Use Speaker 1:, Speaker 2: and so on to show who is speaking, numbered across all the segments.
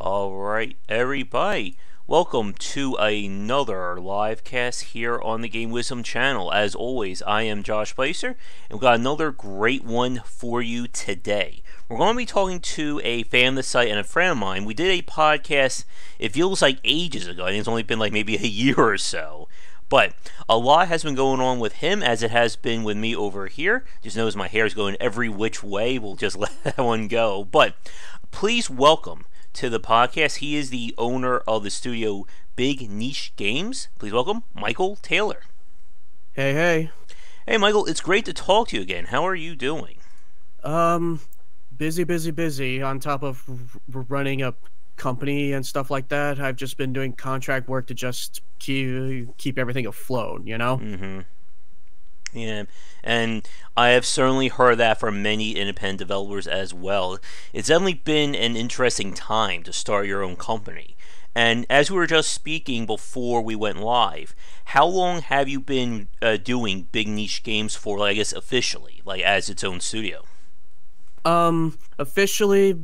Speaker 1: Alright, everybody, welcome to another live cast here on the Game Wisdom channel. As always, I am Josh Bycer, and we've got another great one for you today. We're going to be talking to a fan of the site and a friend of mine. We did a podcast, it feels like ages ago. I think it's only been like maybe a year or so. But a lot has been going on with him as it has been with me over here. Just notice my hair is going every which way. We'll just let that one go. But please welcome to the podcast. He is the owner of the studio Big Niche Games. Please welcome Michael Taylor.
Speaker 2: Hey, hey.
Speaker 1: Hey, Michael. It's great to talk to you again. How are you doing?
Speaker 2: Busy. On top of running a company and stuff like that, I've just been doing contract work to just keep everything afloat, you know?
Speaker 1: Mm-hmm. Yeah, and I have certainly heard that from many independent developers as well. It's definitely been an interesting time to start your own company. And as we were just speaking before we went live, how long have you been doing Big Niche Games for, like, I guess, officially, like, as its own studio?
Speaker 2: Officially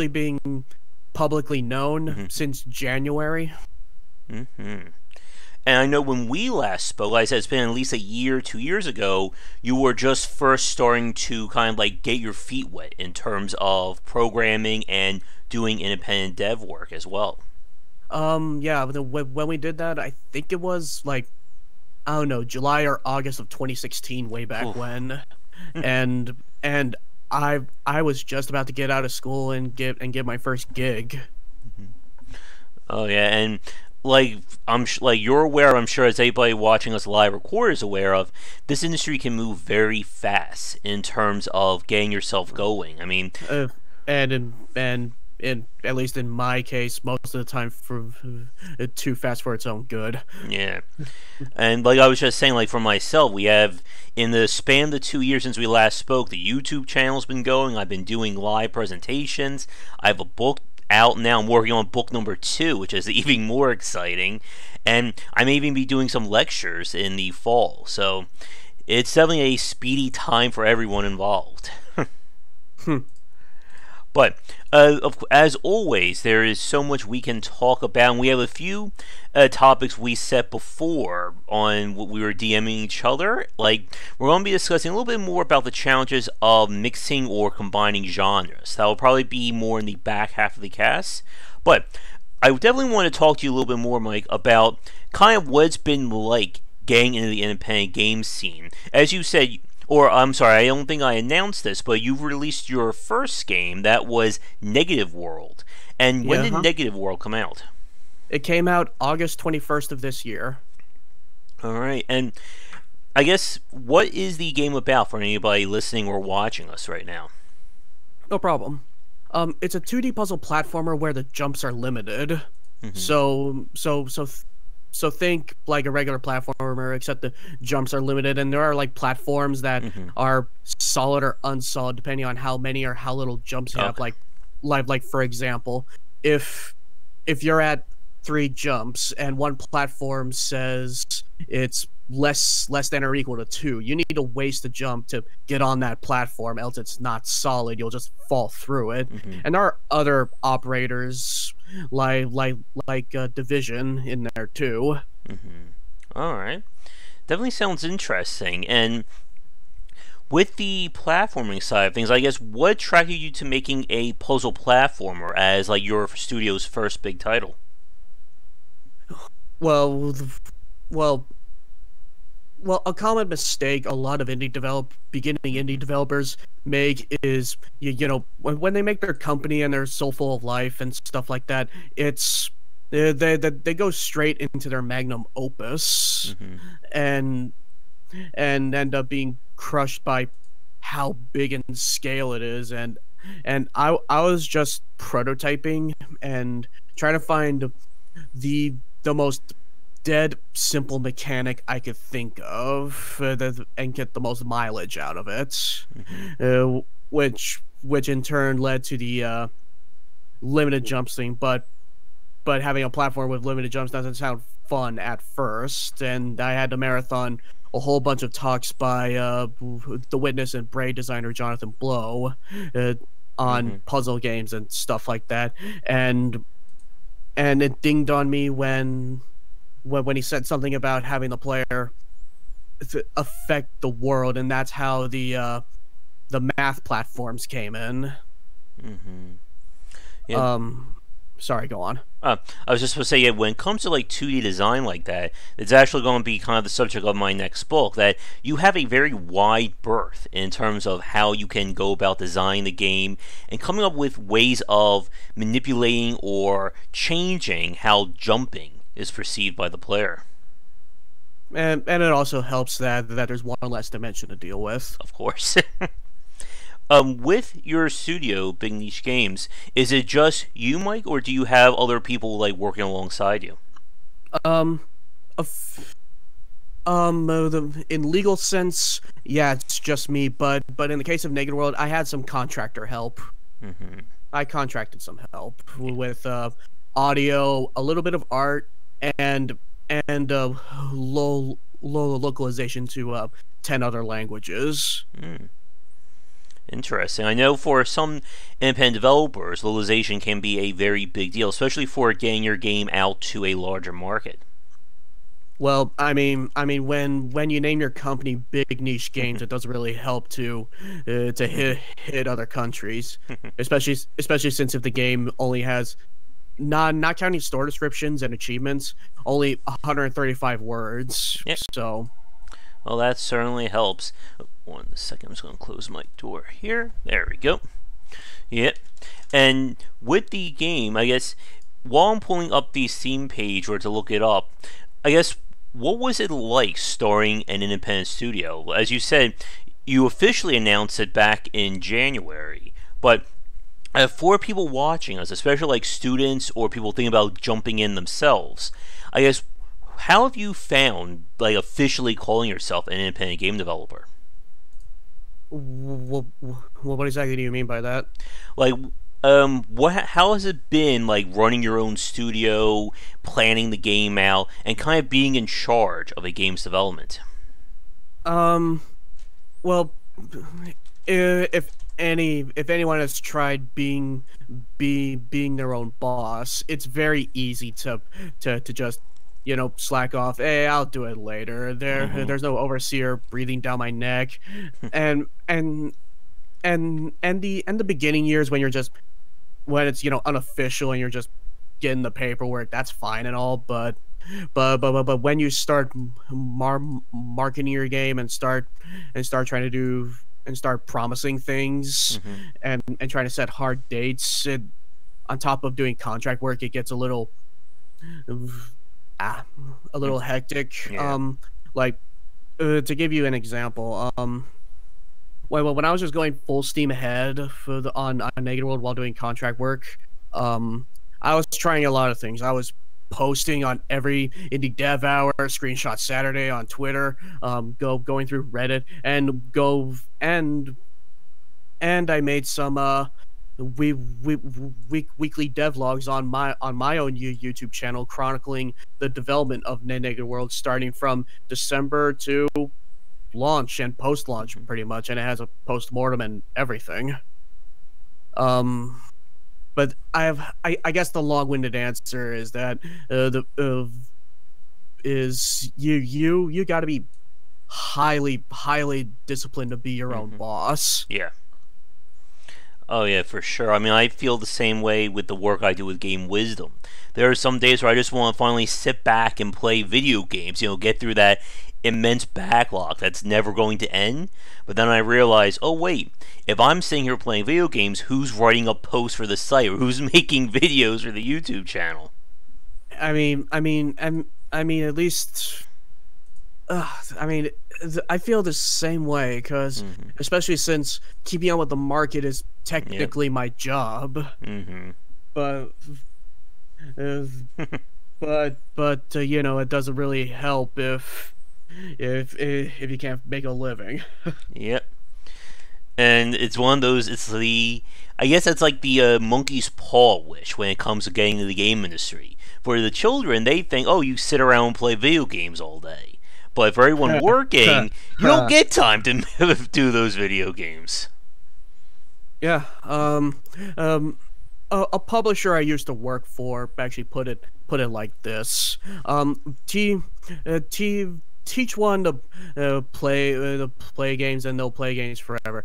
Speaker 2: being publicly known since January.
Speaker 1: Mm-hmm. And I know when we last spoke, like I said, it's been at least a year, 2 years ago, you were just first starting to kind of like get your feet wet in terms of programming and doing independent dev work as well.
Speaker 2: Yeah, when we did that, I think it was like, I don't know, July or August of 2016, way back
Speaker 1: Oof.
Speaker 2: when. and I was just about to get out of school and get my first gig.
Speaker 1: Oh yeah, and like like you're aware, I'm sure, as anybody watching us live record is aware of, this industry can move very fast in terms of getting yourself going. I mean,
Speaker 2: and at least in my case, most of the time for too fast for its own good.
Speaker 1: yeah. And like I was just saying, like for myself, we have, in the span of the 2 years since we last spoke, the YouTube channel's been going. I've been doing live presentations. I have a book out now. I'm working on book number 2, which is even more exciting, and I may even be doing some lectures in the fall, so it's definitely a speedy time for everyone involved. But as always, there is so much we can talk about, and we have a few topics we set before on what we were DMing each other. Like, we're going to be discussing a little bit more about the challenges of mixing or combining genres. That will probably be more in the back half of the cast. But I definitely want to talk to you a little bit more, Mike, about kind of what it's been like getting into the independent game scene. As you said, or I'm sorry, I don't think I announced this, but you've released your first game, that was Negative World. And when did Negative World come out?
Speaker 2: It came out August 21st of this year.
Speaker 1: Alright, and I guess, what is the game about for anybody listening or watching us right now?
Speaker 2: No problem. It's a 2D puzzle platformer where the jumps are limited. So think like a regular platformer, except the jumps are limited, and there are like platforms that are solid or unsolid depending on how many or how little jumps you have. Like for example, if you're at 3 jumps and one platform says it's less than or equal to 2, you need to waste a jump to get on that platform, else it's not solid. You'll just fall through it. And there are other operators like Division in there too.
Speaker 1: All right, definitely sounds interesting. And with the platforming side of things, I guess, what attracted you to making a puzzle platformer as like your studio's first big title?
Speaker 2: Well, a common mistake a lot of beginning indie developers make is, you know, when they make their company and they're so full of life and stuff like that, it's they go straight into their magnum opus and end up being crushed by how big in scale it is. And I was just prototyping and trying to find the most dead simple mechanic I could think of and get the most mileage out of it, which in turn led to the limited jumps thing. But having a platform with limited jumps doesn't sound fun at first, and I had to marathon a whole bunch of talks by The Witness and Braid designer Jonathan Blow on puzzle games and stuff like that, and it dinged on me when he said something about having the player affect the world, and that's how the math platforms came in.
Speaker 1: Yeah.
Speaker 2: Sorry, go on.
Speaker 1: I was just going to say, yeah, when it comes to like 2D design like that, it's actually going to be kind of the subject of my next book. That you have a very wide berth in terms of how you can go about designing the game and coming up with ways of manipulating or changing how jumping is perceived by the player.
Speaker 2: And it also helps that there's one less dimension to deal with.
Speaker 1: Of course. With your studio, Big Niche Games, is it just you, Mike, or do you have other people like working alongside you?
Speaker 2: In legal sense, yeah, it's just me. But in the case of Naked World, I had some contractor help. I contracted some help with audio, a little bit of art, and low localization to 10 other languages.
Speaker 1: Interesting. I know for some independent developers, localization can be a very big deal, especially for getting your game out to a larger market.
Speaker 2: Well, I mean, when you name your company Big Niche Games, it doesn't really help to hit other countries, especially since if the game only has, not counting store descriptions and achievements, only 135 words.
Speaker 1: Yep.
Speaker 2: So,
Speaker 1: well, that certainly helps. 1 second, I'm just going to close my door here. There we go. Yep. And with the game, I guess, while I'm pulling up the Steam page or to look it up, I guess, what was it like starting an independent studio? As you said, you officially announced it back in January, but for people watching us, especially like students or people thinking about jumping in themselves, I guess, how have you found like officially calling yourself an independent game developer?
Speaker 2: what exactly do you mean by that?
Speaker 1: Like, how has it been like running your own studio, planning the game out, and kind of being in charge of a game's development?
Speaker 2: Well, if anyone has tried being their own boss, it's very easy to just, slack off. Hey, I'll do it later. There's no overseer breathing down my neck, and the beginning years when it's unofficial and you're just getting the paperwork, that's fine and all, but when you start marketing your game and start trying to do and start promising things and trying to set hard dates, on top of doing contract work, it gets a little hectic.
Speaker 1: Yeah.
Speaker 2: To give you an example, when I was just going full steam ahead on Naked World while doing contract work, I was trying a lot of things. I was posting on every Indie Dev Hour, Screenshot Saturday on Twitter, going through Reddit, and I made some weekly devlogs on my own YouTube channel, chronicling the development of Naked World, starting from December to launch and post-launch, pretty much, and it has a post-mortem and everything. But I guess the long-winded answer is that you got to be highly disciplined to be your own boss.
Speaker 1: Yeah. Oh yeah, for sure. I mean, I feel the same way with the work I do with Game Wisdom. There are some days where I just want to finally sit back and play video games, get through that immense backlog that's never going to end. But then I realize, oh wait, if I'm sitting here playing video games, who's writing up posts for the site or who's making videos for the YouTube channel?
Speaker 2: I mean, at least, I feel the same way, because especially since keeping up with the market is technically my job. But it doesn't really help if you can't make a living.
Speaker 1: Yep. And it's one of those, I guess that's like the monkey's paw wish when it comes to getting into the game industry. For the children, they think, oh, you sit around and play video games all day. But for everyone working, you don't get time to do those video games.
Speaker 2: Yeah. A publisher I used to work for actually put it like this. T T teach one to play games and they'll play games forever.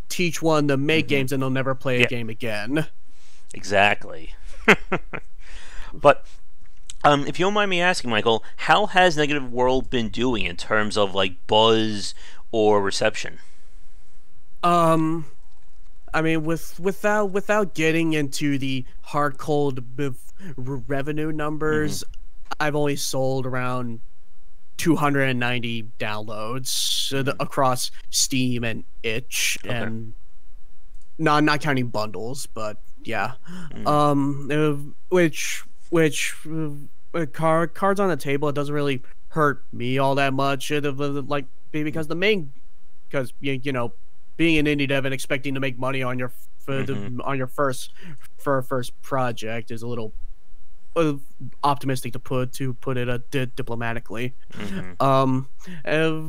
Speaker 2: Teach one to make
Speaker 1: Hmm.
Speaker 2: games and they'll never play a
Speaker 1: Yeah,
Speaker 2: game again.
Speaker 1: exactly. But if you don't mind me asking, Michael, how has Negative World been doing in terms of like buzz or reception?
Speaker 2: Um, I mean, without getting into the hard cold revenue
Speaker 1: Hmm.
Speaker 2: numbers, I've only sold around 290 downloads
Speaker 1: Hmm.
Speaker 2: across Steam and Itch,
Speaker 1: Okay.
Speaker 2: and not counting bundles, but yeah.
Speaker 1: Mm.
Speaker 2: Cards on the table. It doesn't really hurt me all that much. Like because the main because being an indie dev and expecting to make money on your
Speaker 1: Hmm.
Speaker 2: on your first project is a little uh, optimistic to put it diplomatically.
Speaker 1: Hmm.
Speaker 2: Um, uh,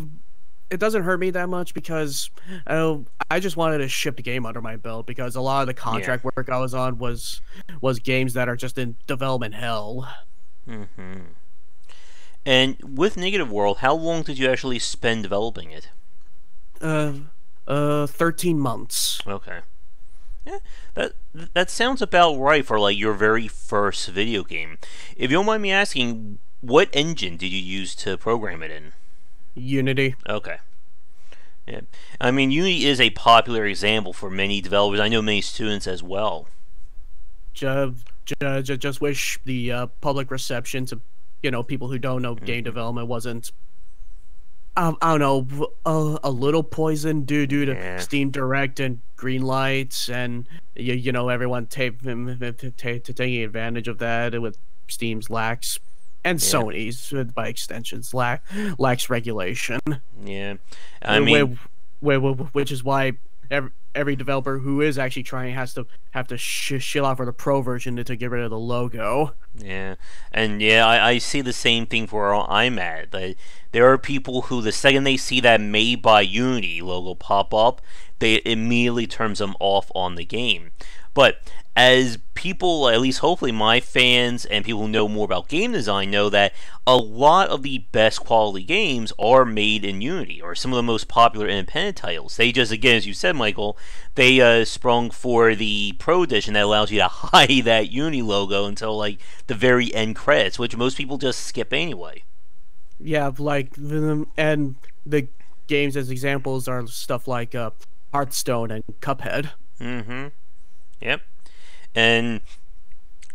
Speaker 2: it doesn't hurt me that much because uh, I just wanted to ship the game under my belt because a lot of the
Speaker 1: Yeah.
Speaker 2: contract work I was on was games that are just in development hell.
Speaker 1: Hmm. And with Negative World, how long did you actually spend developing it?
Speaker 2: Uh, 13 months.
Speaker 1: Okay. Yeah, that that sounds about right for like your very first video game. If you don't mind me asking, what engine did you use to program it in?
Speaker 2: Unity.
Speaker 1: Okay. Yeah. I mean, Unity is a popular example for many developers. I know many students as well.
Speaker 2: Just wish the public reception to people who don't know game
Speaker 1: Hmm.
Speaker 2: development wasn't I don't know a little poison due to
Speaker 1: Yeah.
Speaker 2: Steam Direct and green lights and everyone taking advantage of that with Steam's lacks and
Speaker 1: Yeah.
Speaker 2: Sony's by extensions lacks regulation.
Speaker 1: Yeah. I
Speaker 2: Uh,
Speaker 1: mean,
Speaker 2: where, which is why every developer who is actually trying has to have to shill out for the pro version to get rid of the logo.
Speaker 1: yeah, and yeah, I see the same thing for where I'm at. There are people who, the second they see that "Made by Unity" logo pop up, they immediately turns them off on the game. But as people, at least hopefully my fans and people who know more about game design know that a lot of the best quality games are made in Unity, or some of the most popular independent titles. They just, again, as you said, Michael, they sprung for the Pro Edition that allows you to hide that Unity logo until like the very end credits, which most people just skip anyway.
Speaker 2: Yeah, like and the games as examples are stuff like Hearthstone and Cuphead.
Speaker 1: Mm-hmm. Yep. And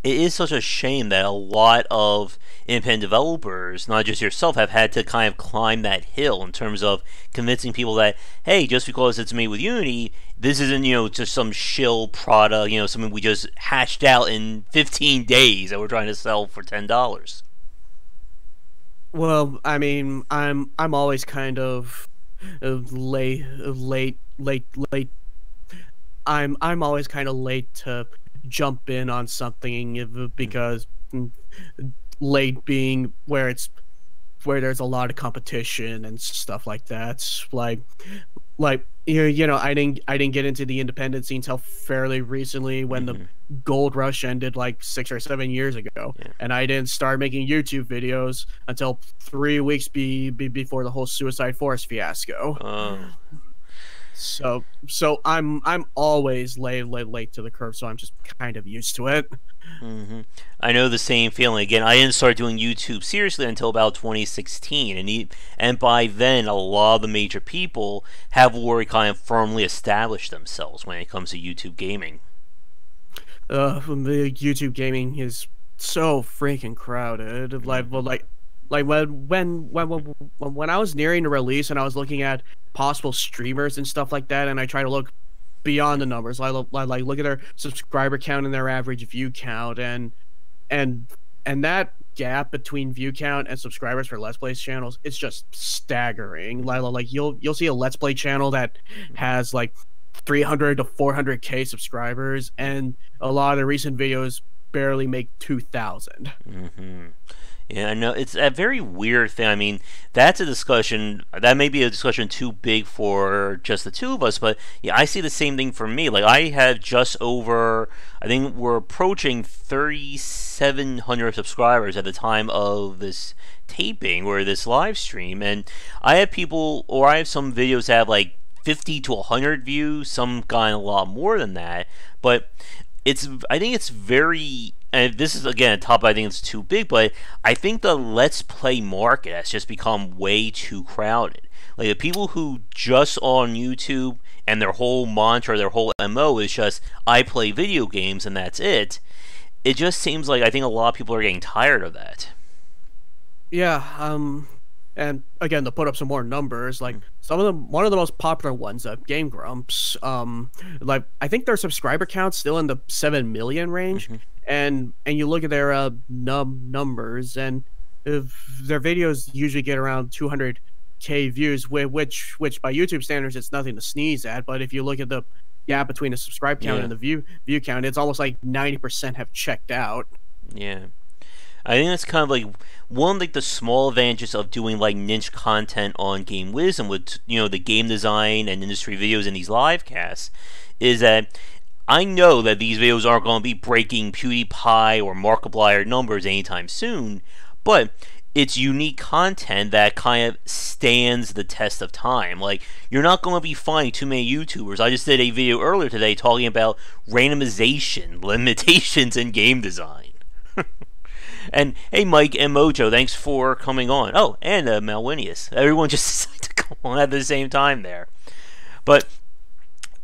Speaker 1: it is such a shame that a lot of independent developers, not just yourself, have had to kind of climb that hill in terms of convincing people that, hey, just because it's made with Unity, this isn't, just some shill product, something we just hashed out in 15 days that we're trying to sell for $10.
Speaker 2: Well, I mean, I'm always kind of late. I'm always kind of late to jump in on something because late being where there's a lot of competition and stuff like that. Like I didn't get into the independent scene until fairly recently when the
Speaker 1: Mm-hmm.
Speaker 2: gold rush ended like 6 or 7 years ago,
Speaker 1: Yeah.
Speaker 2: and I didn't start making YouTube videos until 3 weeks before the whole Suicide Forest fiasco.
Speaker 1: Oh.
Speaker 2: So I'm always late to the curve, so I'm just kind of used to it.
Speaker 1: Hmm. I know the same feeling. Again, I didn't start doing YouTube seriously until about 2016, and by then, a lot of the major people have already kind of firmly established themselves when it comes to YouTube gaming.
Speaker 2: The YouTube gaming is so freaking crowded.
Speaker 1: Hmm.
Speaker 2: Like when I was nearing the release and I was looking at possible streamers and stuff like that, and I try to look beyond the numbers. Like look at their subscriber count and their average view count, and and that gap between view count and subscribers for Let's Play channels, it's just staggering. Like you'll see a Let's Play channel that has like 300 to 400K subscribers, and a lot of the recent videos barely make 2,000.
Speaker 1: Hmm. Yeah, I know it's a very weird thing. I mean, that's a discussion that may be a discussion too big for just the two of us, but yeah, I see the same thing for me. Like I have just over, I think we're approaching 3,700 subscribers at the time of this taping or this live stream, and I have people, or I have some videos that have like 50 to 100 views, some gotten a lot more than that, but I think it's very, and this is again a topic I think it's too big, but I think the Let's Play market has just become way too crowded. Like the people who just on YouTube and their whole mantra, their whole MO is just I play video games and that's it. It just seems like I think a lot of people are getting tired of that.
Speaker 2: Yeah, and again, to put up some more numbers, like some of them, one of the most popular ones, Game Grumps, like I think their subscriber count's still in the 7 million range, and you look at their numbers, and if their videos usually get around 200K views, which by YouTube standards it's nothing to sneeze at. But if you look at the gap between the subscribe count and the view count, it's almost like 90% have checked out.
Speaker 1: Yeah. I think that's kind of like one of like the small advantages of doing like niche content on Game Wisdom with the game design and industry videos in these live casts is that I know that these videos aren't going to be breaking PewDiePie or Markiplier numbers anytime soon, but it's unique content that kind of stands the test of time. Like, you're not going to be finding too many YouTubers. I just did a video earlier today talking about randomization limitations in game design. And hey, Mike and Mojo, thanks for coming on. Oh, and Malwinius. Everyone just decided to come on at the same time there. But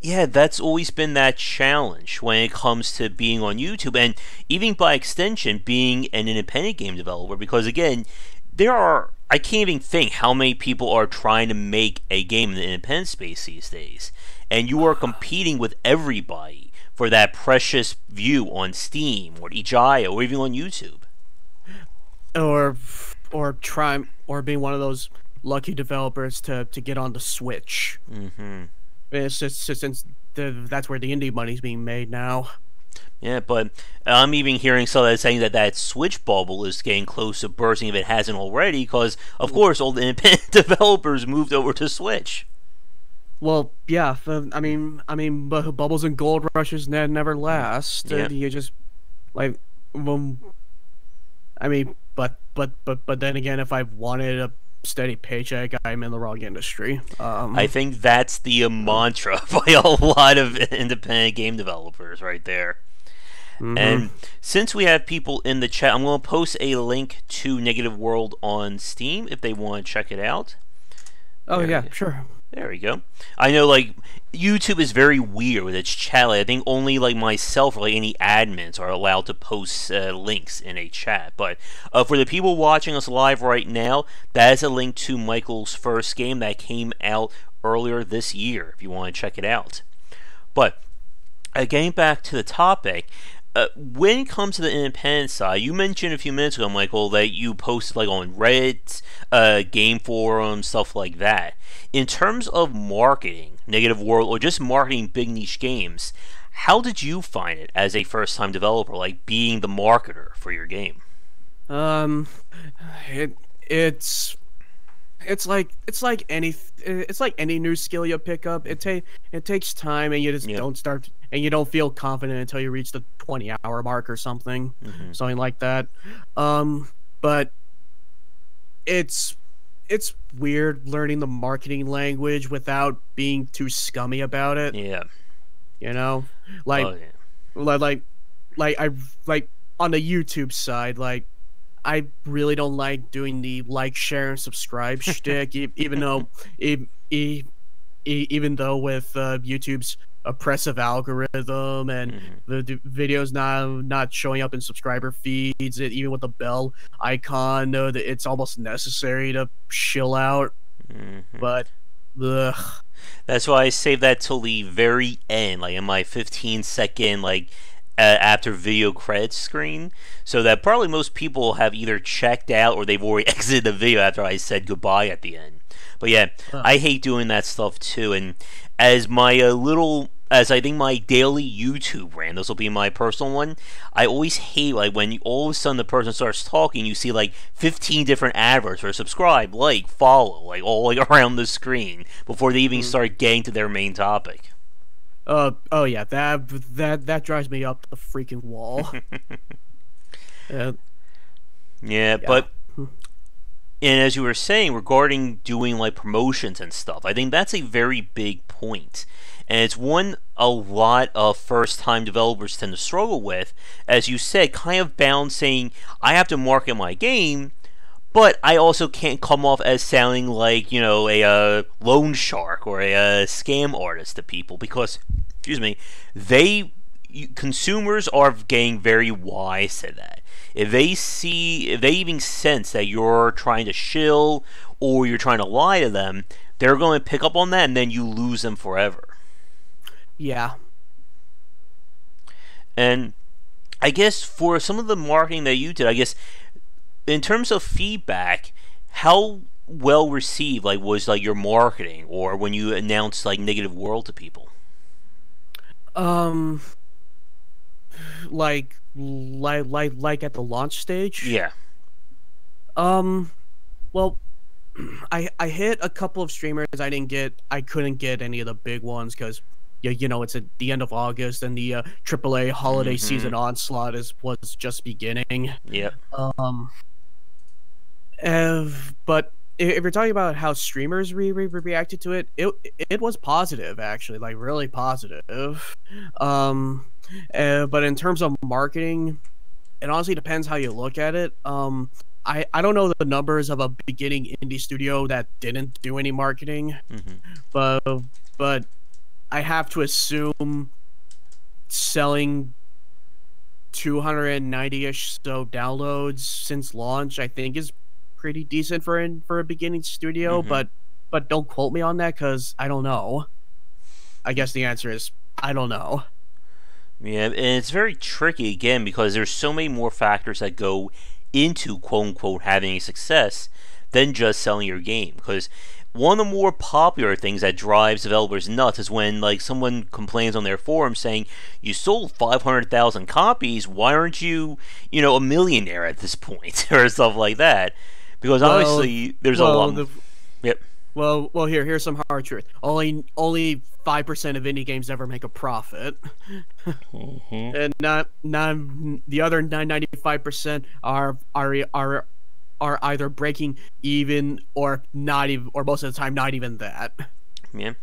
Speaker 1: yeah, that's always been that challenge when it comes to being on YouTube, and even by extension, being an independent game developer. Because again, I can't even think how many people are trying to make a game in the independent space these days, and you are competing with everybody for that precious view on Steam or itch.io or even on YouTube.
Speaker 2: Or being one of those lucky developers to get on the Switch. It's just since that's where the indie money's being made now.
Speaker 1: Yeah, but I'm even hearing some that saying that Switch bubble is getting close to bursting if it hasn't already, because of course all the independent developers moved over to Switch.
Speaker 2: Well, yeah, I mean, bubbles and gold rushes never last.
Speaker 1: Yeah.
Speaker 2: You just like, I mean, but then again, if I wanted a steady paycheck, I'm in the wrong industry.
Speaker 1: I think that's the mantra by a lot of independent game developers right there. And since we have people in the chat, I'm going to post a link to Negative World on Steam if they want to check it out.
Speaker 2: Oh, yeah, sure.
Speaker 1: There we go. I know, like, YouTube is very weird with its chat. Like, I think only, like, myself or, like, any admins are allowed to post links in a chat. But for the people watching us live right now, that is a link to Michael's first game that came out earlier this year, if you want to check it out. But, getting back to the topic, when it comes to the independent side, you mentioned a few minutes ago, Michael, that you posted like on Reddit, game forums, stuff like that. In terms of marketing Negative World or just marketing big niche games, how did you find it as a first-time developer, like being the marketer for your game?
Speaker 2: It's like any new skill you pick up. It takes time, and you just don't start, and you don't feel confident until you reach the 20-hour mark or something, something like that. But it's weird learning the marketing language without being too scummy about it.
Speaker 1: Yeah,
Speaker 2: like on the YouTube side, like, I really don't like doing the like, share, and subscribe shtick, even though with YouTube's oppressive algorithm and the videos not showing up in subscriber feeds, even with the bell icon, it's almost necessary to shill out. But ugh.
Speaker 1: That's why I save that till the very end, like in my 15-second like after video credits screen, so that probably most people have either checked out or they've already exited the video after I said goodbye at the end. But yeah, I hate doing that stuff too. And as my little as I think my daily YouTube rant, this will be my personal one. I always hate like when all of a sudden the person starts talking, you see like 15 different adverts for subscribe, like, follow, like all like around the screen before they even start getting to their main topic.
Speaker 2: Oh yeah, that drives me up the freaking wall.
Speaker 1: Yeah,
Speaker 2: Yeah.
Speaker 1: but and as you were saying regarding doing like promotions and stuff, I think that's a very big point. And it's one a lot of first time developers tend to struggle with, as you said, kind of balancing I have to market my game, but I also can't come off as sounding like, you know, a loan shark or a scam artist to people because, excuse me, consumers are getting very wise to that. If they even sense that you're trying to shill or you're trying to lie to them, they're going to pick up on that, and then you lose them forever.
Speaker 2: Yeah.
Speaker 1: And I guess for some of the marketing that you did, I guess in terms of feedback, how well received like was like your marketing or when you announced like Negative World to people?
Speaker 2: Um, like at the launch stage.
Speaker 1: Yeah.
Speaker 2: Well, I hit a couple of streamers. I couldn't get any of the big ones because you know it's at the end of August and the AAA holiday season onslaught was just beginning.
Speaker 1: Yep.
Speaker 2: But if you're talking about how streamers reacted to it, it was positive actually, like really positive. But in terms of marketing, it honestly depends how you look at it. I don't know the numbers of a beginning indie studio that didn't do any marketing, but I have to assume selling 290-ish so downloads since launch, I think, is pretty decent for a beginning studio. But don't quote me on that because I don't know. I guess the answer is I don't know.
Speaker 1: Yeah, and it's very tricky again because there's so many more factors that go into quote unquote having a success than just selling your game. Because one of the more popular things that drives developers nuts is when like someone complains on their forum saying you sold 500,000 copies, why aren't you, you know, a millionaire at this point or stuff like that? Because obviously there's a lot. Yep.
Speaker 2: Well, here's some hard truth. Only 5% of indie games ever make a profit, and not the other 95% are either breaking even or not even, or most of the time not even that.
Speaker 1: Yeah.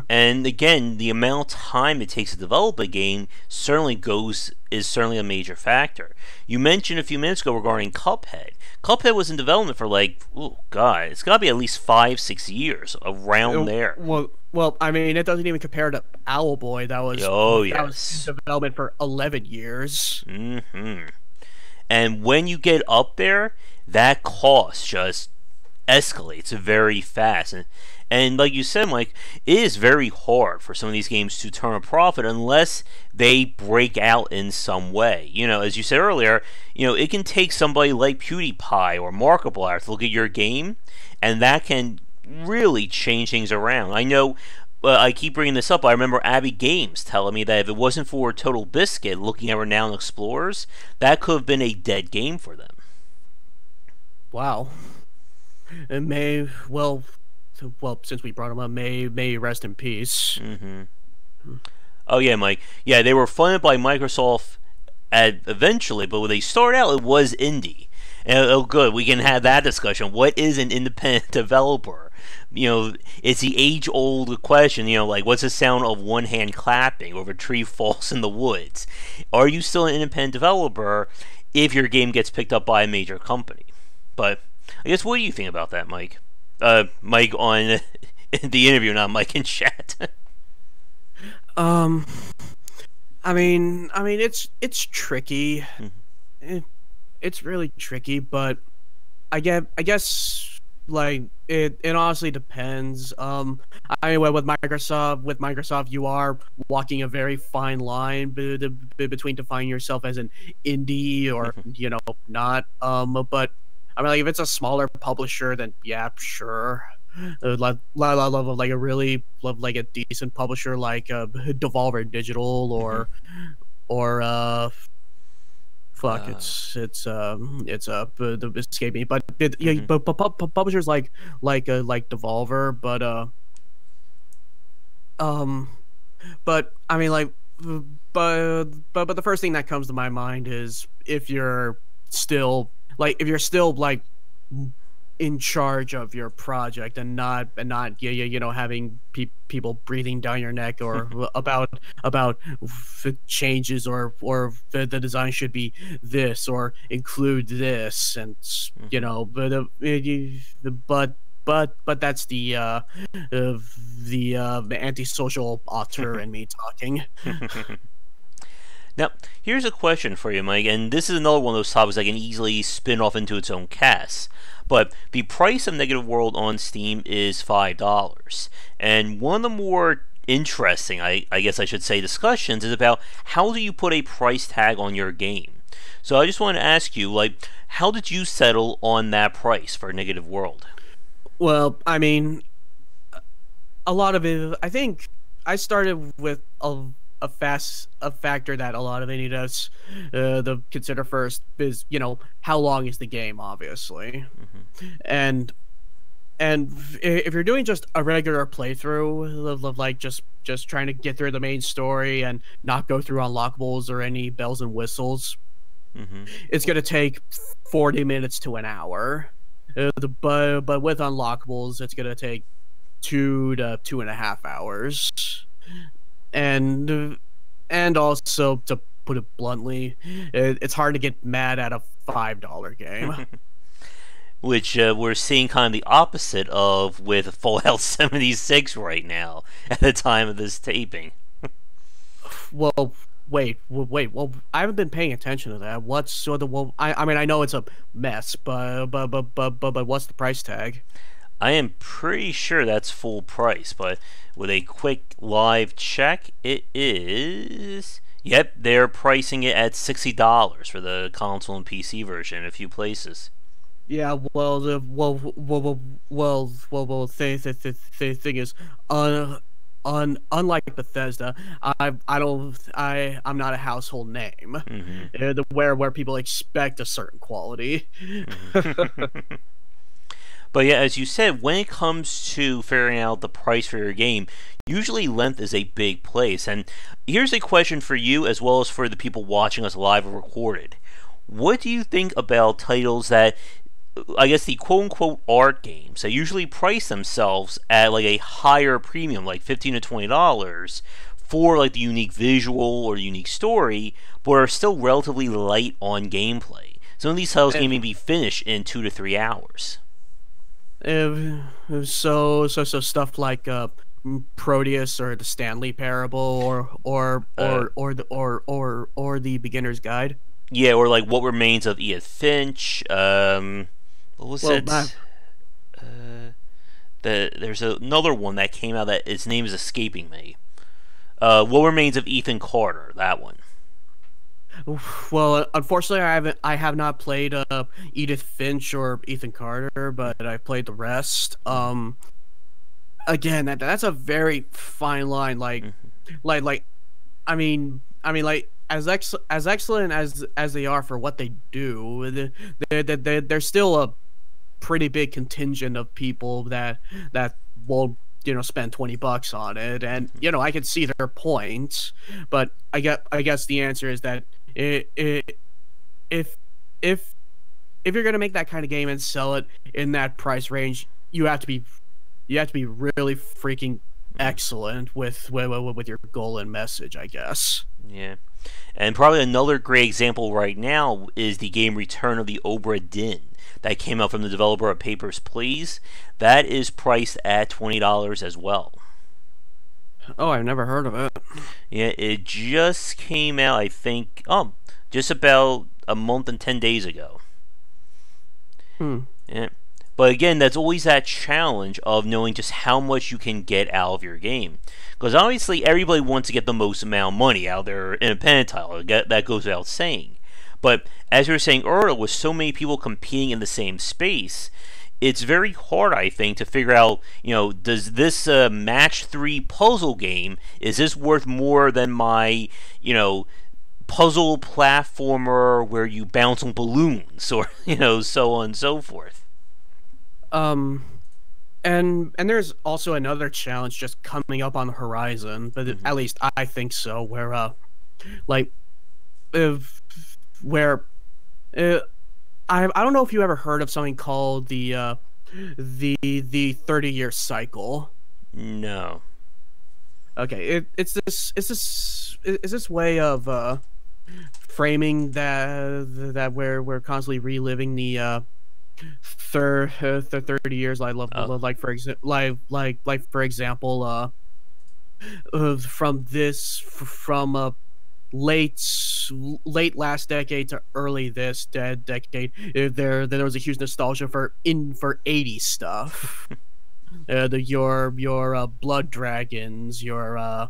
Speaker 1: And again, the amount of time it takes to develop a game is certainly a major factor. You mentioned a few minutes ago regarding Cuphead. Cuphead was in development for like, oh god, it's got to be at least 5-6 years around there.
Speaker 2: Well, I mean, it doesn't even compare to Owlboy. That was that was in development for 11 years.
Speaker 1: And when you get up there, that cost just escalates very fast. And like you said, Mike, it is very hard for some of these games to turn a profit unless they break out in some way. You know, as you said earlier, you know, it can take somebody like PewDiePie or Markiplier to look at your game, and that can really change things around. I know I keep bringing this up. I remember Abby Games telling me that if it wasn't for Total Biscuit looking at Renowned Explorers, that could have been a dead game for them.
Speaker 2: Wow. And well, since we brought him up, may rest in peace.
Speaker 1: Oh yeah, Mike. Yeah, they were funded by Microsoft eventually, but when they started out, it was indie. And oh, good, we can have that discussion. What is an independent developer? You know, it's the age-old question. You know, like what's the sound of one hand clapping or if a tree falls in the woods? Are you still an independent developer if your game gets picked up by a major company? But I guess what do you think about that, Mike? Mike on the interview, not Mike in chat.
Speaker 2: I mean, it's tricky. It's really tricky, but I guess like it honestly depends. Anyway, with Microsoft, you are walking a very fine line between defining yourself as an indie or you know not. But I mean, like if it's a smaller publisher, then yeah, sure. like a really love like a decent publisher like Devolver Digital
Speaker 1: Hmm.
Speaker 2: or fuck,
Speaker 1: Uh,
Speaker 2: the escape me, but yeah,
Speaker 1: hmm.
Speaker 2: but publishers like Devolver, um, but I mean like, but the first thing that comes to my mind is if you're still like in charge of your project and not having people breathing down your neck or about changes or the design should be this or include this and
Speaker 1: Hmm.
Speaker 2: but that's the antisocial author in me talking.
Speaker 1: Now, here's a question for you, Mike, and this is another one of those topics that can easily spin off into its own cast. But the price of Negative World on Steam is $5. And one of the more interesting, I guess I should say, discussions is about how do you put a price tag on your game? So I just want to ask you, like, how did you settle on that price for Negative World?
Speaker 2: Well, I mean, a lot of it. I think I started with a factor that a lot of indie does the consider first is how long is the game, obviously,
Speaker 1: Hmm.
Speaker 2: and if you're doing just a regular playthrough of like just trying to get through the main story and not go through unlockables or any bells and whistles,
Speaker 1: Hmm.
Speaker 2: it's gonna take 40 minutes to an hour. But with unlockables, it's gonna take 2 to 2.5 hours, and also to put it bluntly, it's hard to get mad at a $5 game.
Speaker 1: Which we're seeing kind of the opposite of with Fallout 76 right now at the time of this taping.
Speaker 2: Well, wait. Well, I haven't been paying attention to that. What's sort of well? I mean, I know it's a mess, but what's the price tag?
Speaker 1: I am pretty sure that's full price, but with a quick live check, it is. Yep, they're pricing it at $60 for the console and PC version in a few places.
Speaker 2: Yeah, well, the thing is, unlike Bethesda, I'm not a household name,
Speaker 1: Hmm.
Speaker 2: where people expect a certain quality.
Speaker 1: Hmm. But yeah, as you said, when it comes to figuring out the price for your game, usually length is a big place. And here's a question for you as well as for the people watching us live or recorded. What do you think about titles that, I guess, the quote unquote art games that usually price themselves at like a higher premium, like $15 to $20, for like the unique visual or unique story, but are still relatively light on gameplay? Some of these titles can
Speaker 2: And
Speaker 1: even be finished in 2 to 3 hours.
Speaker 2: so stuff like Proteus or the Stanley Parable
Speaker 1: Uh,
Speaker 2: or the Beginner's Guide.
Speaker 1: yeah, or like What Remains of Edith Finch. What was
Speaker 2: Well,
Speaker 1: it? There's another one that came out that its name is escaping me. What Remains of Ethan Carter? That one.
Speaker 2: well, unfortunately, I have not played Edith Finch or Ethan Carter, but I've played the rest.
Speaker 1: Hmm.
Speaker 2: Again, that's a very fine line.
Speaker 1: Hmm.
Speaker 2: Like, like as excellent as they are for what they do, there's still a pretty big contingent of people that will spend $20 on it, and I can see their points, but I guess the answer is that if if if you're gonna make that kind of game and sell it in that price range, you have to be really freaking excellent with your goal and message, I guess.
Speaker 1: Yeah. And probably another great example right now is the game Return of the Obra Dinn that came out from the developer of Papers, Please. That is priced at $20 as well.
Speaker 2: Oh, I've never heard of it.
Speaker 1: Yeah, it just came out, I think, just about a month and 10 days ago.
Speaker 2: Hmm.
Speaker 1: Yeah. But again, that's always that challenge of knowing just how much you can get out of your game. Because obviously, everybody wants to get the most amount of money out of their independent title. That goes without saying. But as we were saying earlier, with so many people competing in the same space, it's very hard, I think, to figure out, does this match 3 puzzle game, is this worth more than my, puzzle platformer where you bounce on balloons, or, so on and so forth?
Speaker 2: Um, and there's also another challenge just coming up on the horizon, but
Speaker 1: Mm-hmm.
Speaker 2: at least I think so, where like if where I don't know if you ever heard of something called the 30-year cycle.
Speaker 1: No.
Speaker 2: Okay, it's this way of framing that we're constantly reliving the 30 years. I love
Speaker 1: Oh.
Speaker 2: like for for example from late last decade to early this decade, there was a huge nostalgia for 80s stuff. Your blood dragons, your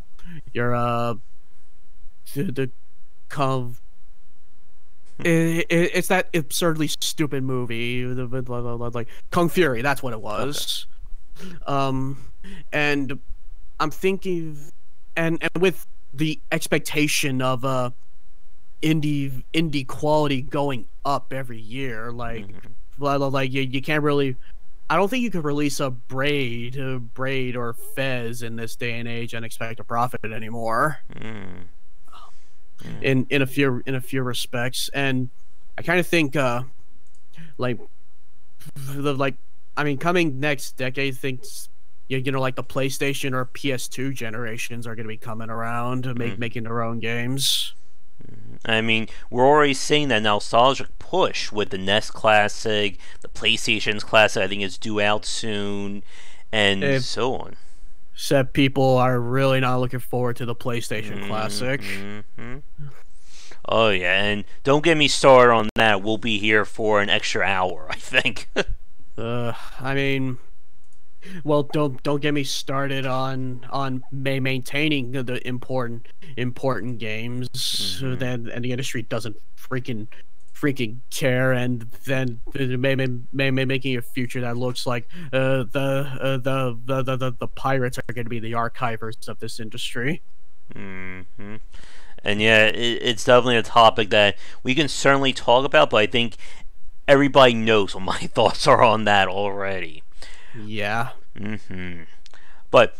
Speaker 2: the cov it's that absurdly stupid movie, like Kung Fury. That's what it
Speaker 1: Okay.
Speaker 2: was. Um, and I'm thinking, and with the expectation of indie quality going up every year,
Speaker 1: Mm-hmm.
Speaker 2: like you can't really. I don't think you could release a braid or Fez in this day and age and expect a profit anymore.
Speaker 1: Mm-hmm.
Speaker 2: In a few respects, and I kind of think like like I mean, coming next decade, thinks like the PlayStation or PS2 generations are going to be coming around to
Speaker 1: Mm-hmm.
Speaker 2: making their own games.
Speaker 1: I mean, we're already seeing that nostalgic push with the NES Classic, the PlayStation's Classic, I think is due out soon, and
Speaker 2: If
Speaker 1: so on.
Speaker 2: Except people are really not looking forward to the PlayStation Classic.
Speaker 1: Mm-hmm. Oh yeah, and don't get me started on that. We'll be here for an extra hour, I think.
Speaker 2: I mean, well, don't get me started on maintaining the important games. So
Speaker 1: Mm-hmm.
Speaker 2: then and the industry doesn't freaking care, and then making a future that looks like the pirates are going to be the archivers of this industry.
Speaker 1: Mm-hmm. And yeah, it's definitely a topic that we can certainly talk about, but I think everybody knows what my thoughts are on that already.
Speaker 2: Yeah.
Speaker 1: Mm-hmm. But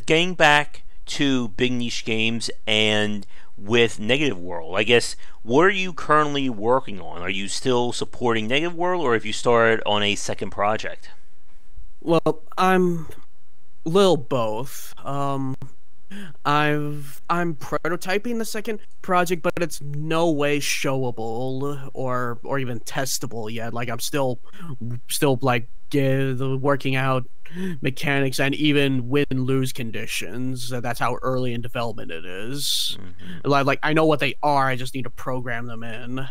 Speaker 1: getting back to big niche games and with Negative World, I guess, what are you currently working on? Are you still supporting Negative World, or have you started on a second project?
Speaker 2: Well, I'm little both. I'm prototyping the second project, but it's no way showable or even testable yet. Like I'm still like working out mechanics and even win lose conditions. That's how early in development it is.
Speaker 1: Mm-hmm.
Speaker 2: Like I know what they are. I just need to program them in.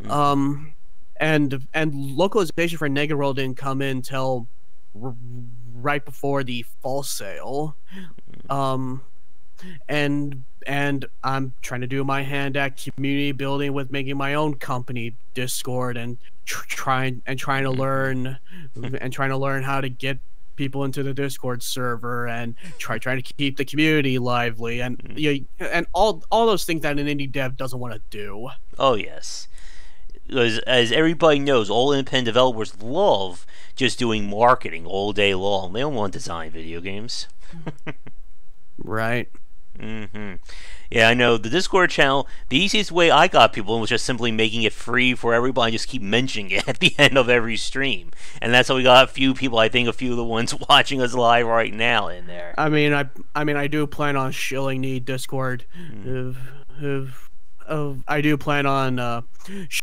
Speaker 1: Mm-hmm.
Speaker 2: Um, and localization for Negative World didn't come in till r- right before the fall sale. Um, and I'm trying to do my hand at community building with making my own company Discord and trying to
Speaker 1: Mm-hmm.
Speaker 2: learn how to get people into the Discord server and trying to keep the community lively and and all those things that an indie dev doesn't want to do.
Speaker 1: Oh yes, as everybody knows, all independent developers love just doing marketing all day long. They don't want to design video games.
Speaker 2: Right.
Speaker 1: Mm-hmm. Yeah, I know. The Discord channel, the easiest way I got people was just simply making it free for everybody, just keep mentioning it at the end of every stream. And that's how we got a few people, I think a few of the ones watching us live right now in there.
Speaker 2: I do plan on shilling the Discord.
Speaker 1: Mm.
Speaker 2: Uh, uh, I do plan on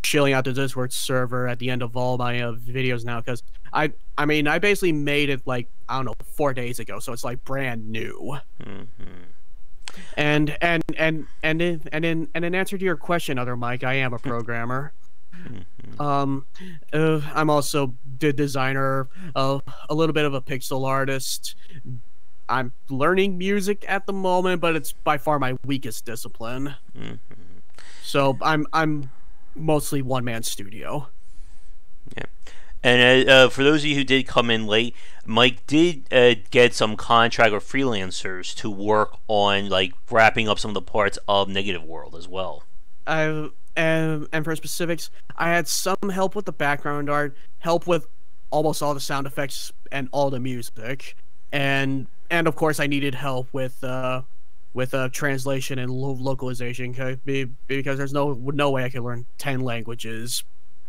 Speaker 2: shilling out the Discord server at the end of all my videos now because I basically made it like I don't know 4 days ago, so it's like brand new.
Speaker 1: Mm-hmm.
Speaker 2: And in answer to your question, other Mike, I am a programmer.
Speaker 1: Mm-hmm.
Speaker 2: I'm also the designer, a little bit of a pixel artist. I'm learning music at the moment, but it's by far my weakest discipline. So I'm mostly one man studio.
Speaker 1: Yeah. And for those of you who did come in late, Mike did get some contract or freelancers to work on like wrapping up some of the parts of Negative World as well.
Speaker 2: And for specifics, I had some help with the background art, help with almost all the sound effects and all the music, and of course I needed help with translation and localization because there's no way I can learn 10 languages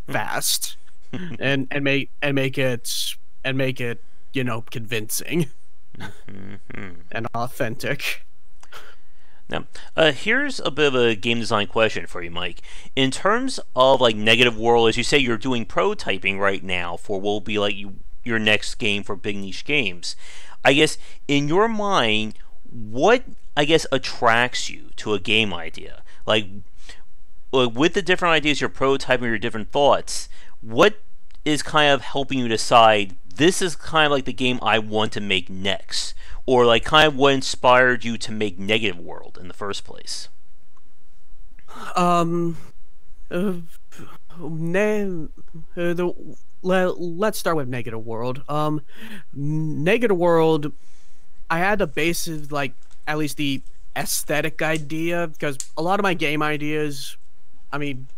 Speaker 2: fast and make it convincing and authentic.
Speaker 1: Now, here's a bit of a game design question for you, Mike. In terms of like Negative World, as you say, you're doing prototyping right now for what will be like your next game for big niche games. I guess in your mind, what I guess attracts you to a game idea? Like with the different ideas you're prototyping, your different thoughts, what is kind of helping you decide this is kind of like the game I want to make next? Or like kind of what inspired you to make Negative World in the first place?
Speaker 2: Um, uh, let's start with Negative World. Negative World, I had a basis like at least the aesthetic idea because a lot of my game ideas, I mean,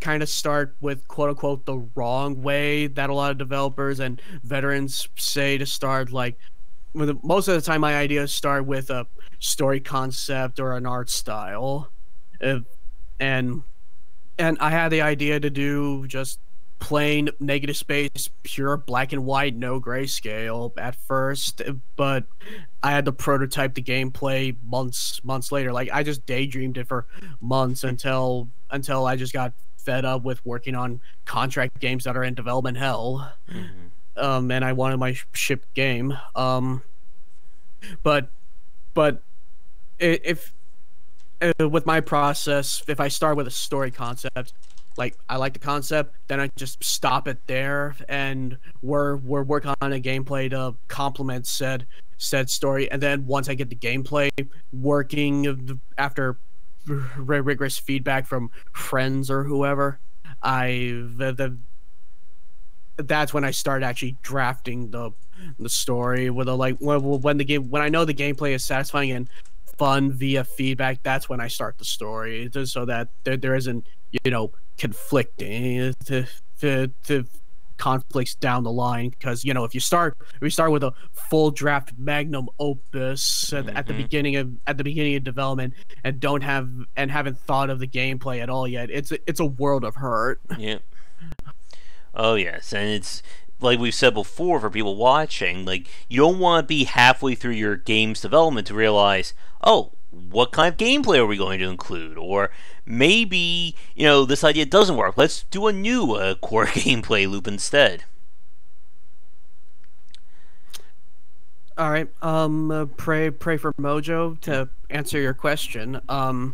Speaker 2: kind of start with quote unquote the wrong way that a lot of developers and veterans say to start. Like most of the time my ideas start with a story concept or an art style, uh, and I had the idea to do just plain negative space, pure black and white, no grayscale at first, but I had to prototype the gameplay months later. Like I just daydreamed it for months until I just got fed up with working on contract games that are in development hell.
Speaker 1: Mm-hmm.
Speaker 2: And I wanted my shipped game. But if with my process, if I start with a story concept, like I like the concept, then I just stop it there, and we're working on a gameplay to complement said story, and then once I get the gameplay working after rigorous feedback from friends or whoever, that's when I start actually drafting the story with a like when I know the gameplay is satisfying and fun via feedback. That's when I start the story, just so that there isn't conflicting to conflicts down the line. Because if we start with a full draft magnum opus at the beginning of development and haven't thought of the gameplay at all yet, it's a world of hurt.
Speaker 1: Yeah. Oh yes, and it's like we've said before for people watching, like you don't want to be halfway through your game's development to realize, oh, what kind of gameplay are we going to include? Or maybe, this idea doesn't work. Let's do a new core gameplay loop instead.
Speaker 2: All right. Pray for Mojo to answer your question. The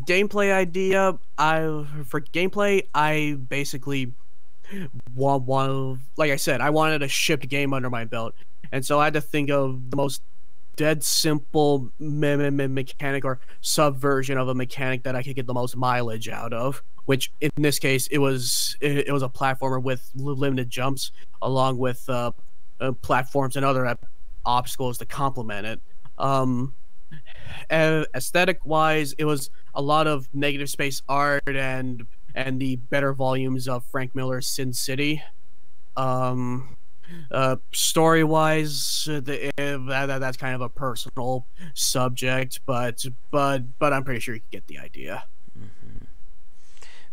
Speaker 2: gameplay idea, I basically like I said, I wanted a shipped game under my belt, and so I had to think of the most dead simple mechanic or subversion of a mechanic that I could get the most mileage out of. Which in this case, it was a platformer with limited jumps, along with platforms and other obstacles to complement it. Aesthetic wise, it was a lot of negative space art and the better volumes of Frank Miller's Sin City. Story wise, that's kind of a personal subject, but I'm pretty sure you get the idea.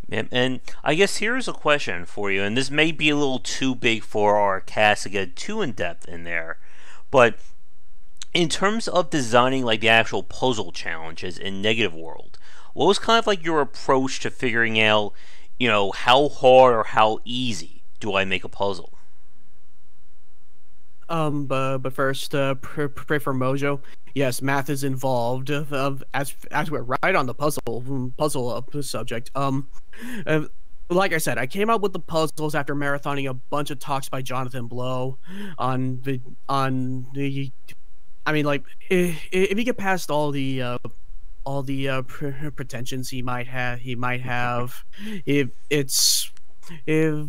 Speaker 1: And I guess here's a question for you, and this may be a little too big for our cast to get too in depth in there, but in terms of designing like the actual puzzle challenges in Negative World, what was kind of like your approach to figuring out, how hard or how easy do I make a puzzle?
Speaker 2: But first, pray for Mojo. Yes, math is involved. As we're right on the puzzle subject. Uh, like I said, I came up with the puzzles after marathoning a bunch of talks by Jonathan Blow on the. I mean, like if you get past all the pretensions he might have, it's if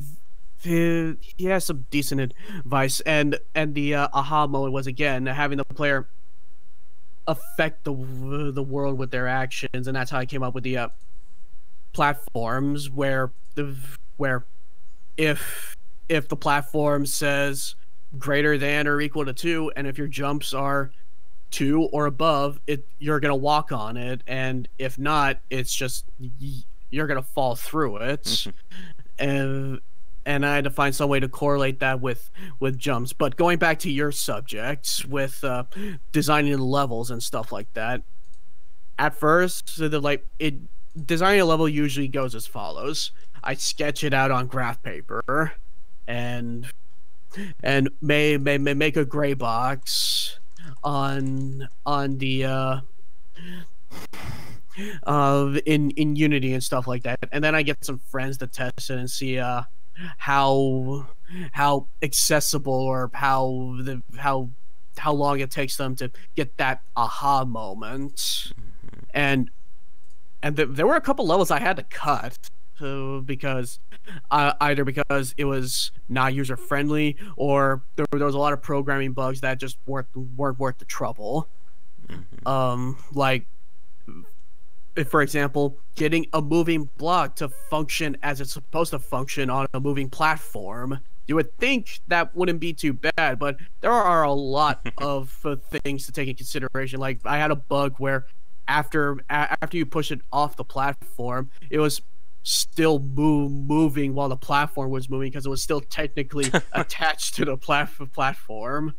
Speaker 2: he has some decent advice, and the aha moment was again having the player affect the world with their actions, and that's how I came up with the platforms where if the platform says greater than or equal to 2, and if your jumps are 2 or above, you're gonna walk on it, and if not, it's just you're gonna fall through it. and and I had to find some way to correlate that with jumps. But going back to your subject with designing the levels and stuff like that, at first, designing a level usually goes as follows: I sketch it out on graph paper, and may make a gray box on the in Unity and stuff like that, and then I get some friends to test it and see how accessible or how long it takes them to get that aha moment. and there were a couple levels I had to cut because either because it was not user friendly, or there was a lot of programming bugs that just weren't worth the trouble. Like, if, for example, getting a moving block to function as it's supposed to function on a moving platform. You would think that wouldn't be too bad, but there are a lot of things to take in consideration. Like, I had a bug where after you push it off the platform, it was still moving while the platform was moving because it was still technically attached to the platform.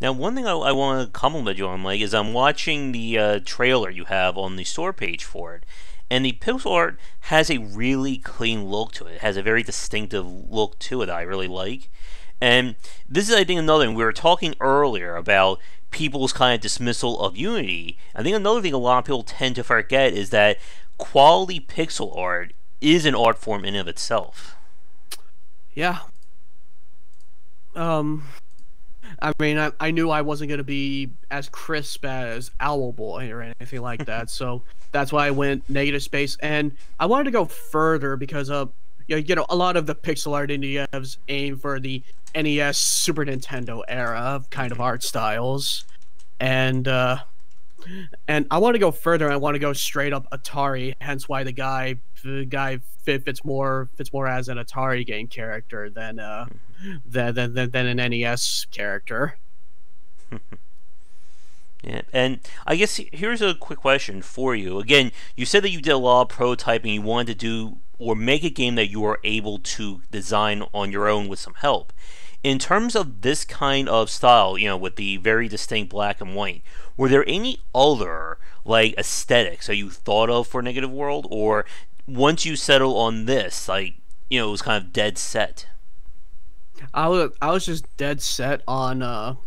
Speaker 1: Now, one thing I want to compliment you on, Mike, is I'm watching the trailer you have on the store page for it, and the pixel art has a really clean look to it. It has a very distinctive look to it that I really like. And this is, I think, another thing. We were talking earlier about people's kind of dismissal of Unity. I think another thing a lot of people tend to forget is that quality pixel art is an art form in of itself.
Speaker 2: Yeah. I mean, I knew I wasn't going to be as crisp as Owlboy or anything like that, so that's why I went negative space. And I wanted to go further because you know, a lot of the pixel art indie devs aim for the NES, Super Nintendo era kind of art styles, and I want to go further. I want to go straight up Atari. Hence why the guy fits more as an Atari game character than an NES character.
Speaker 1: Yeah, and I guess here's a quick question for you. Again, you said that you did a lot of prototyping. You wanted to do or make a game that you were able to design on your own with some help. In terms of this kind of style, you know, with the very distinct black and white, were there any other like aesthetics that you thought of for Negative World, or once you settle on this, like, you know, it was kind of dead set?
Speaker 2: I was just dead set on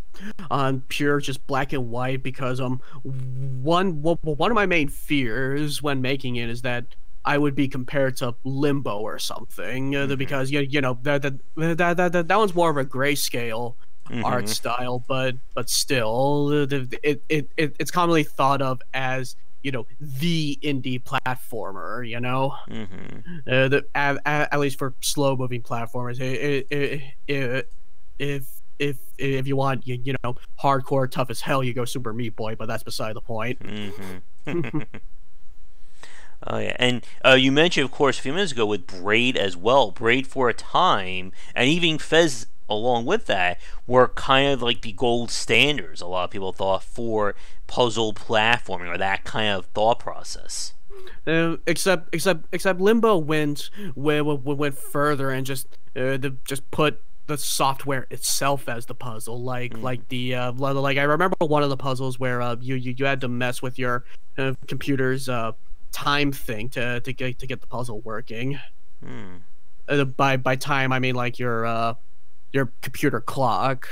Speaker 2: pure just black and white because one of my main fears when making it is that I would be compared to Limbo or something, because you know that one's more of a grayscale art style, but still it's commonly thought of as, you know, the indie platformer, you know. At least for slow moving platformers. If you want, you know, hardcore tough as hell, you go Super Meat Boy, but that's beside the point.
Speaker 1: Oh yeah, and you mentioned, of course, a few minutes ago with Braid as well. Braid for a time, and even Fez along with that, were kind of like the gold standards. A lot of people thought for puzzle platforming or that kind of thought process.
Speaker 2: Except Limbo went further and just put the software itself as the puzzle. Like I remember one of the puzzles where you had to mess with your computer's time thing to get the puzzle working. By time I mean like your computer clock.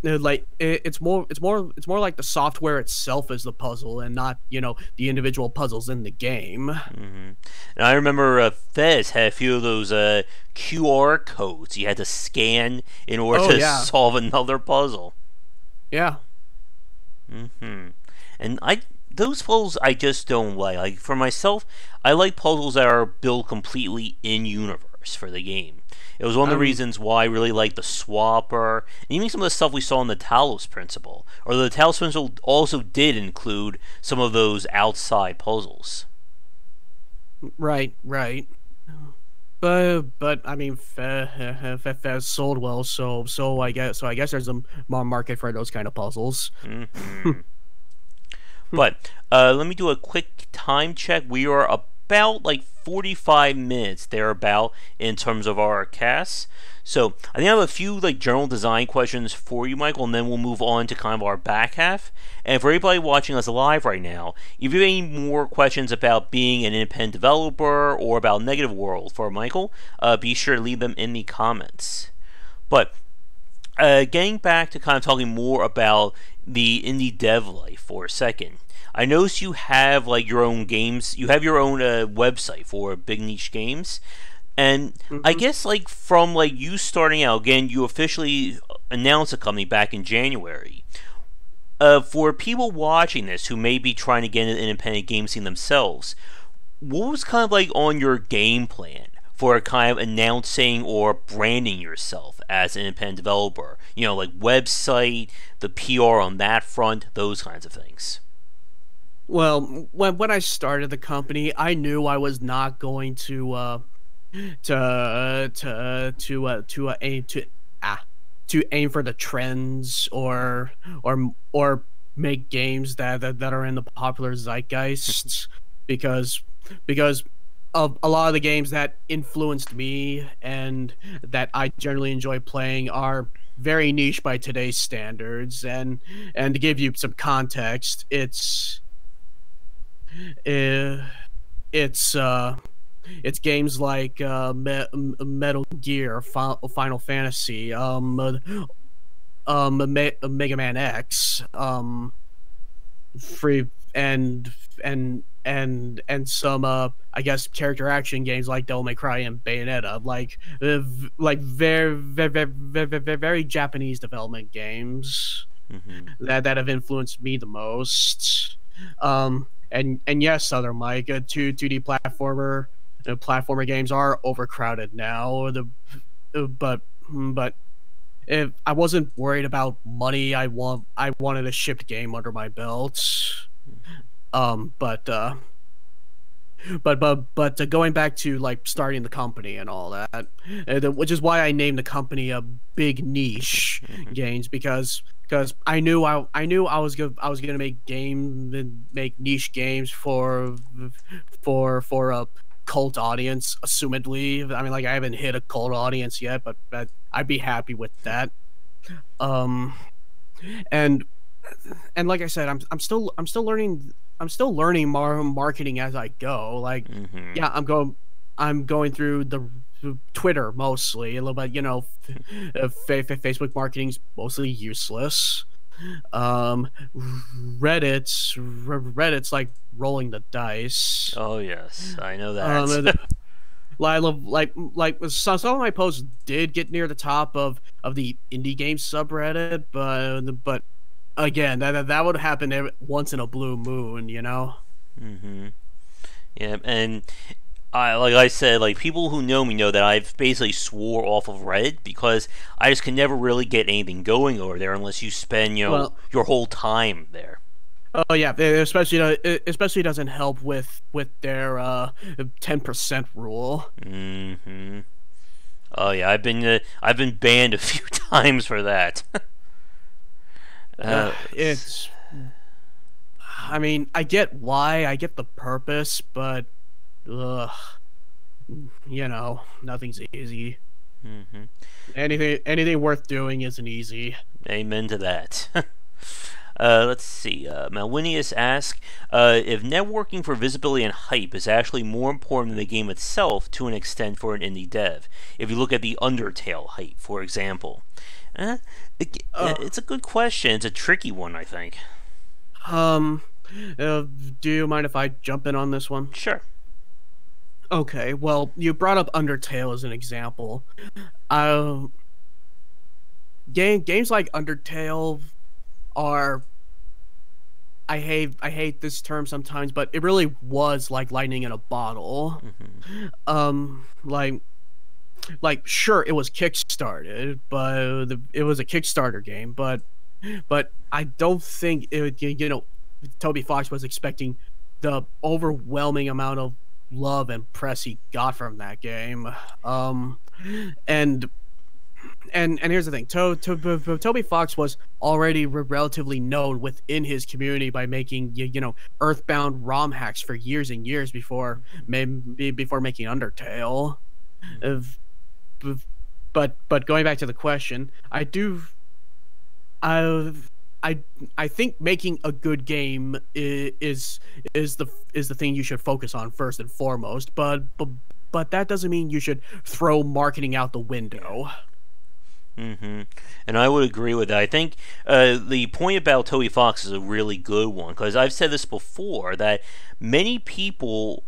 Speaker 2: Like it's more like the software itself is the puzzle and not, you know, the individual puzzles in the game.
Speaker 1: And I remember Fez had a few of those QR codes you had to scan in order to solve another puzzle.
Speaker 2: Yeah.
Speaker 1: And those puzzles I just don't like. Like for myself, I like puzzles that are built completely in universe for the game. It was one of the
Speaker 2: Um,
Speaker 1: reasons why I really like the Swapper, and even some of the stuff we saw in the Talos Principle. Or the Talos Principle also did include some of those outside puzzles.
Speaker 2: right, right. But I mean, Fez sold well, so I guess there's a more market for those kind of puzzles.
Speaker 1: Hmm. But let me do a quick time check. We are about like 45 minutes thereabout in terms of our cast. So I think I have a few like general design questions for you, Michael, and then we'll move on to kind of our back half. And for everybody watching us live right now, if you have any more questions about being an independent developer or about Negative World for Michael, be sure to leave them in the comments. But getting back to kind of talking more about the indie dev life for a second. I noticed you have like your own games. You have your own website for Big Niche Games, and I
Speaker 2: Hmm.
Speaker 1: guess like from like you starting out again, you officially announced the company back in January. For people watching this who may be trying to get into the independent game scene themselves, what was kind of like on your game plan for kind of announcing or branding yourself as an independent developer? You know, like website, the PR on that front, those kinds of things.
Speaker 2: Well, when I started the company, I knew I was not going ah to aim for the trends or make games that are in the popular zeitgeist because because of a lot of the games that influenced me and that I generally enjoy playing are very niche by today's standards. And to give you some context, uh, it's it's games like Metal Gear, Final Fantasy, Mega Man X, free and some I guess character action games like Devil May Cry and Bayonetta, like very Japanese development games
Speaker 1: Hmm.
Speaker 2: that have influenced me the most. And yes, other Mike, 2D platformer games are overcrowded now. But if I wasn't worried about money, I wanted a shipped game under my belt. Um, but uh, but going back to like starting the company and all that, which is why I named the company a Big Niche
Speaker 1: Hmm.
Speaker 2: Games because I knew I was gonna make niche games for a cult audience, assumedly. I mean, like I haven't hit a cult audience yet, but I'd be happy with that. Um, and and like I said, I'm still learning marketing as I go. Like,
Speaker 1: Hmm.
Speaker 2: yeah, I'm going through the Twitter mostly a little bit. Facebook marketing's mostly useless. Um, Reddit's like rolling the dice.
Speaker 1: Oh yes, I know
Speaker 2: Um,
Speaker 1: that.
Speaker 2: I love like some of my posts did get near the top of the indie game subreddit, but again, that would happen once in a blue moon, you know.
Speaker 1: Hmm. Yeah, and like I said, like people who know me know that I've basically swore off of Reddit because I just can never really get anything going over there unless you spend
Speaker 2: Well,
Speaker 1: your whole time there.
Speaker 2: oh yeah, especially doesn't help with their 10% rule.
Speaker 1: Hmm. Oh yeah, I've been banned a few times for that. uh,
Speaker 2: It's I mean, I get why, I get the purpose, but ugh, nothing's easy.
Speaker 1: hmm.
Speaker 2: Anything worth doing isn't easy.
Speaker 1: Amen to that. Let's see. Malwinius asks if networking for visibility and hype is actually more important than the game itself to an extent for an indie dev. If you look at the Undertale hype, for example. Uh,
Speaker 2: Uh,
Speaker 1: it's a good question. It's a tricky one, I think.
Speaker 2: um, do you mind if I jump in on this one?
Speaker 1: Sure.
Speaker 2: Okay, well, you brought up Undertale as an example. Uh, games like Undertale are I hate this term sometimes, but it really was like lightning in a bottle. Like sure it was kickstarted, but it was a Kickstarter game, but I don't think Toby Fox was expecting the overwhelming amount of love and press he got from that game. And and here's the thing: Toby Fox was already relatively known within his community by making Earthbound ROM hacks for years and years before making Undertale. Of- but going back to the question, I I think making a good game is the thing you should focus on first and foremost. But that doesn't mean you should throw marketing out the window.
Speaker 1: And I would agree with that. I think the point about Toby Fox is a really good one, because I've said this before, that many people,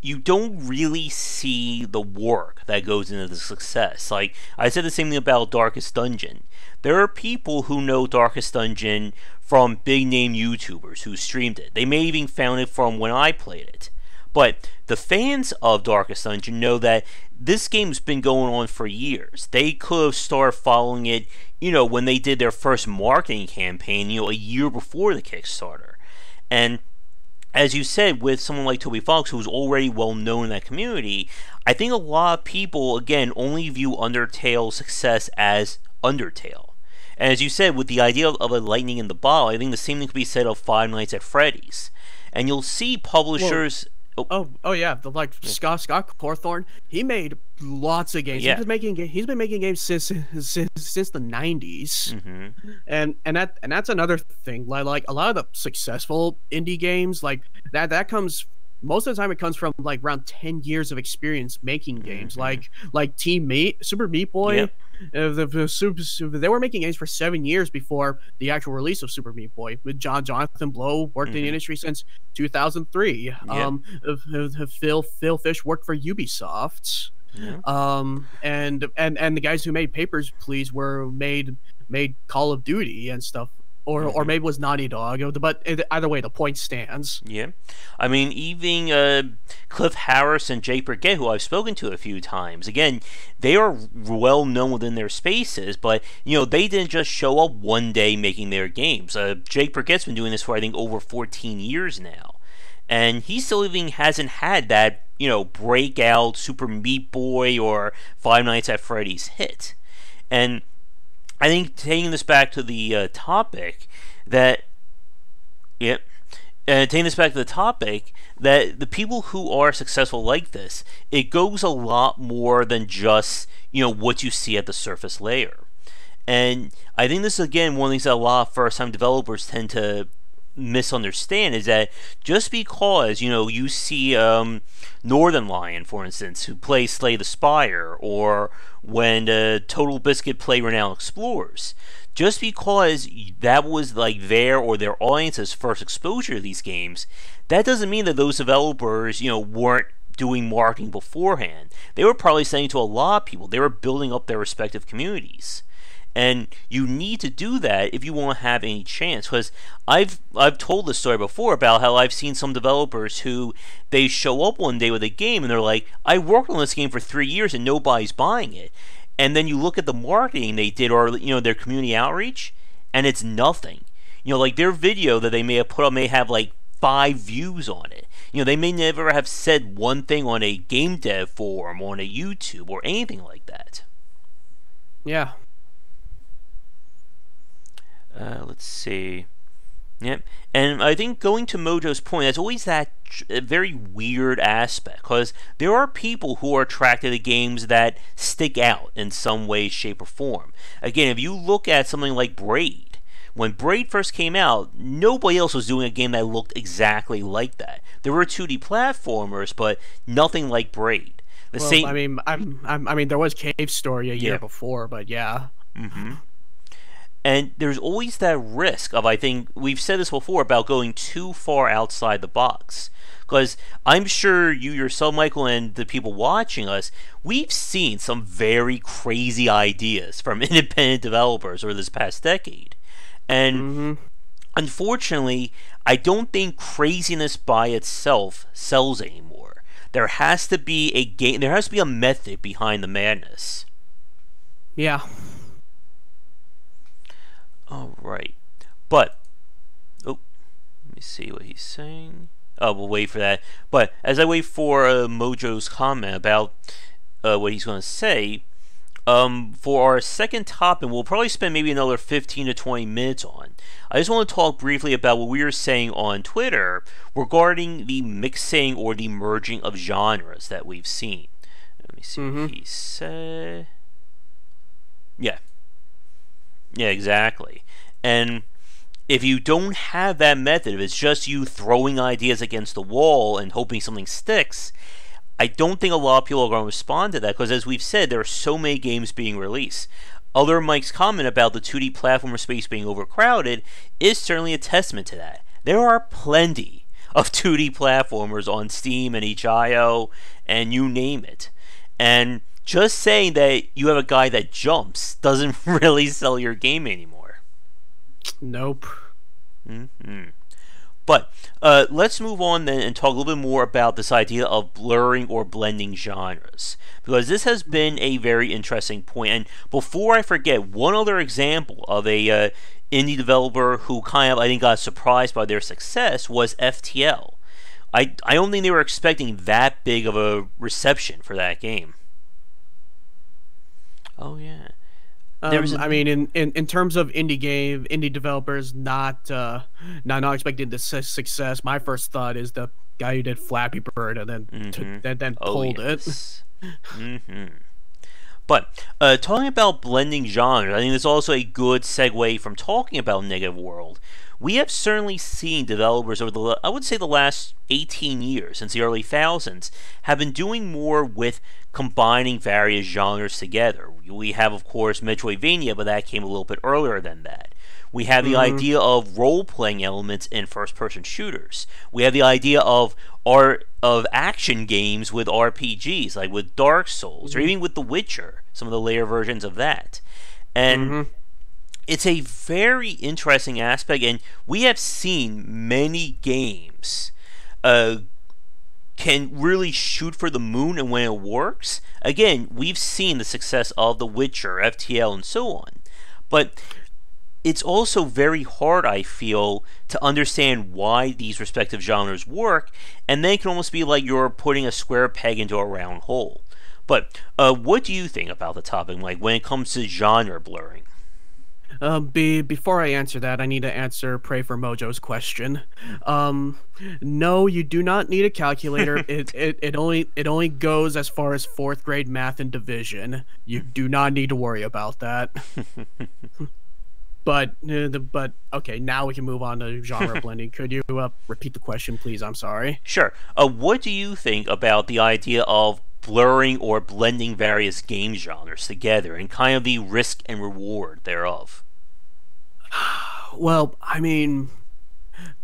Speaker 1: you don't really see the work that goes into the success. Like, I said the same thing about Darkest Dungeon. There are people who know Darkest Dungeon from big name YouTubers who streamed it. They may even found it from when I played it. But the fans of Darkest Dungeon know that this game's been going on for years. They could have started following it, when they did their first marketing campaign, a year before the Kickstarter. And as you said, with someone like Toby Fox, who's already well known in that community, I think a lot of people, again, only view Undertale's success as Undertale. And as you said, with the idea of a lightning in the bottle, I think the same thing could be said of Five Nights at Freddy's. And you'll see publishers...
Speaker 2: Oh yeah, Scott Cawthorn. He made lots of games.
Speaker 1: Yeah.
Speaker 2: He's been making games since the 90s. And that's another thing. Like a lot of the successful indie games, like that comes most of the time. It comes from like around 10 years of experience making games. Like Team Meat, Super Meat Boy.
Speaker 1: Yep.
Speaker 2: They were making games for 7 years before the actual release of Super Meat Boy. With Jonathan Blow worked in the industry since 2003. Phil Fish worked for Ubisoft. And the guys who made Papers, Please made Call of Duty and stuff. Or maybe it was Naughty Dog, but either way, the point stands.
Speaker 1: Yeah. I mean, even Cliff Harris and Jake Burgett, who I've spoken to a few times, again, they are well known within their spaces, but, they didn't just show up one day making their games. Jake Burgett's been doing this for, I think, over 14 years now. And he still even hasn't had that, breakout Super Meat Boy or Five Nights at Freddy's hit. And I think taking this back to the topic, that the people who are successful like this, it goes a lot more than just what you see at the surface layer. And I think this is, again, one of the things that a lot of first-time developers tend to misunderstand, is that just because you see Northern Lion, for instance, who plays Slay the Spire, or when Total Biscuit play Renowned Explorers, just because that was like their or their audience's first exposure to these games, that doesn't mean that those developers weren't doing marketing beforehand. They were probably saying to a lot of people, they were building up their respective communities. And you need to do that if you want to have any chance. Because I've told this story before about how I've seen some developers who, they show up one day with a game and they're like, I worked on this game for 3 years and nobody's buying it. And then you look at the marketing they did, or their community outreach, and it's nothing. Like their video that they may have put up may have like 5 views on it. They may never have said one thing on a game dev forum, on a YouTube, or anything like that.
Speaker 2: Yeah.
Speaker 1: Let's see. Yep. And I think, going to Mojo's point, there's always that very weird aspect, because there are people who are attracted to games that stick out in some way, shape, or form. Again, if you look at something like Braid, when Braid first came out, nobody else was doing a game that looked exactly like that. There were 2D platformers, but nothing like Braid.
Speaker 2: I mean, there was Cave Story a year before, but yeah.
Speaker 1: And there's always that risk of, I think, we've said this before, about going too far outside the box. Because I'm sure you yourself, Michael, and the people watching us, we've seen some very crazy ideas from independent developers over this past decade. And unfortunately, I don't think craziness by itself sells anymore. There has to be a game. There has to be a method behind the madness.
Speaker 2: Yeah.
Speaker 1: All right, but oh, let me see what he's saying. Oh, we'll wait for that. But as I wait for Mojo's comment about what he's going to say, for our second topic, we'll probably spend maybe another 15 to 20 minutes on. I just want to talk briefly about what we were saying on Twitter regarding the mixing or the merging of genres that we've seen. Let me see what he said. Yeah. Yeah, exactly. And if you don't have that method, if it's just you throwing ideas against the wall and hoping something sticks, I don't think a lot of people are going to respond to that, because as we've said, there are so many games being released. Other Mike's comment about the 2D platformer space being overcrowded is certainly a testament to that. There are plenty of 2D platformers on Steam and itch.io and you name it. And just saying that you have a guy that jumps doesn't really sell your game anymore.
Speaker 2: Nope.
Speaker 1: But let's move on then and talk a little bit more about this idea of blurring or blending genres, because this has been a very interesting point. And before I forget, one other example of a indie developer who kind of, I think, got surprised by their success was FTL. I don't think they were expecting that big of a reception for that game. Oh yeah.
Speaker 2: I mean, in terms of indie developers not expecting the success, my first thought is the guy who did Flappy Bird and then pulled it.
Speaker 1: But talking about blending genres, I think there's also a good segue from talking about Negative World. We have certainly seen developers over I would say the last 18 years, since the early thousands, have been doing more with combining various genres together. We have, of course, Metroidvania, but that came a little bit earlier than that. We have the idea of role-playing elements in first-person shooters. We have the idea of action games with RPGs, like with Dark Souls, or even with The Witcher, some of the later versions of that. And it's a very interesting aspect, and we have seen many games can really shoot for the moon, and when it works, again, we've seen the success of The Witcher, FTL, and so on. But it's also very hard, I feel, to understand why these respective genres work, and then it can almost be like you're putting a square peg into a round hole. But what do you think about the topic, like when it comes to genre blurring?
Speaker 2: Before I answer that, I need to answer Pray for Mojo's question. No, you do not need a calculator. it only goes as far as 4th grade math and division. You do not need to worry about that. But okay, now we can move on to genre blending. Could you repeat the question, please? I'm sorry.
Speaker 1: Sure. What do you think about the idea of blurring or blending various game genres together, and kind of the risk and reward thereof?
Speaker 2: Well, I mean,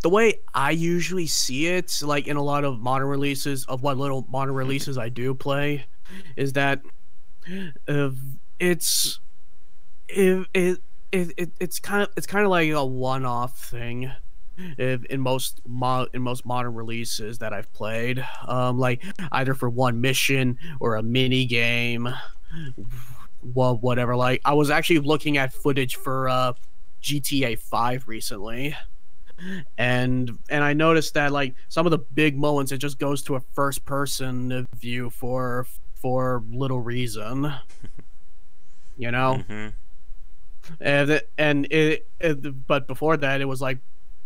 Speaker 2: the way I usually see it, like in a lot of modern releases, of what little modern releases I do play, is that it's kind of like a one-off thing. In most modern releases that I've played, like either for one mission or a mini game, well, whatever. Like I was actually looking at footage for GTA 5 recently, and I noticed that like some of the big moments, it just goes to a first-person view for little reason, you know. But before that, it was like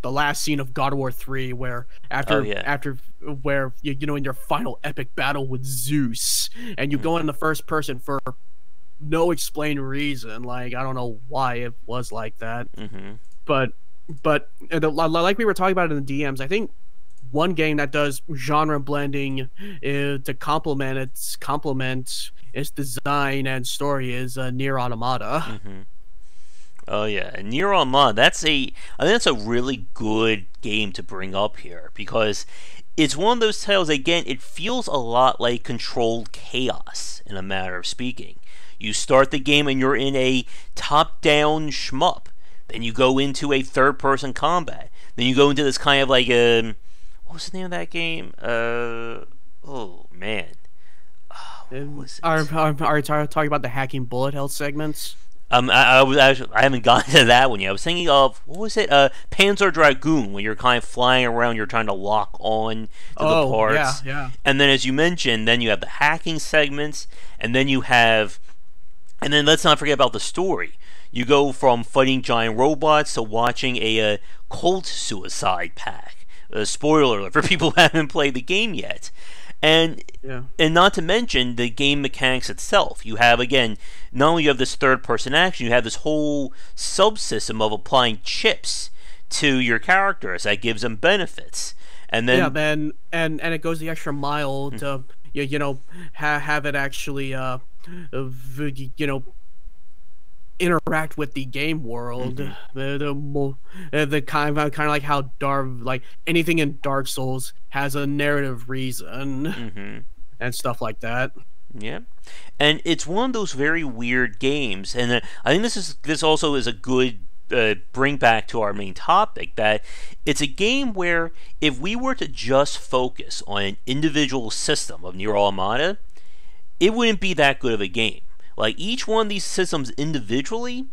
Speaker 2: the last scene of God of War 3, where after where you know, in your final epic battle with Zeus, and you go in the first person for no explained reason. Like I don't know why it was like that. But like we were talking about in the DMs, I think one game that does genre blending to complement its design and story is Nier Automata.
Speaker 1: Oh yeah, Nier Automata. I think that's a really good game to bring up here, because it's one of those titles. Again, it feels a lot like controlled chaos, in a matter of speaking. You start the game and you're in a top-down shmup. Then you go into a third-person combat. Then you go into this kind of like what was the name of that game? Oh man, what was it?
Speaker 2: Are you talking about the hacking bullet hell segments?
Speaker 1: I haven't gotten to that one yet. I was thinking of what was it? Panzer Dragoon, when you're kind of flying around, you're trying to lock on to the parts.
Speaker 2: Yeah.
Speaker 1: And then, as you mentioned, then you have the hacking segments, and then you have, and then let's not forget about the story. You go from fighting giant robots to watching a cult suicide pack. Spoiler alert for people who haven't played the game yet. And not to mention the game mechanics itself. You have, again, not only you have this third-person action, you have this whole subsystem of applying chips to your characters that gives them benefits. And then
Speaker 2: and it goes the extra mile to have it actually interact with the game world. The kind of like how anything in Dark Souls has a narrative reason and stuff like that.
Speaker 1: Yeah, and it's one of those very weird games, and I think this also is a good bring back to our main topic, that it's a game where if we were to just focus on an individual system of Nier Automata, it wouldn't be that good of a game. Like, each one of these systems individually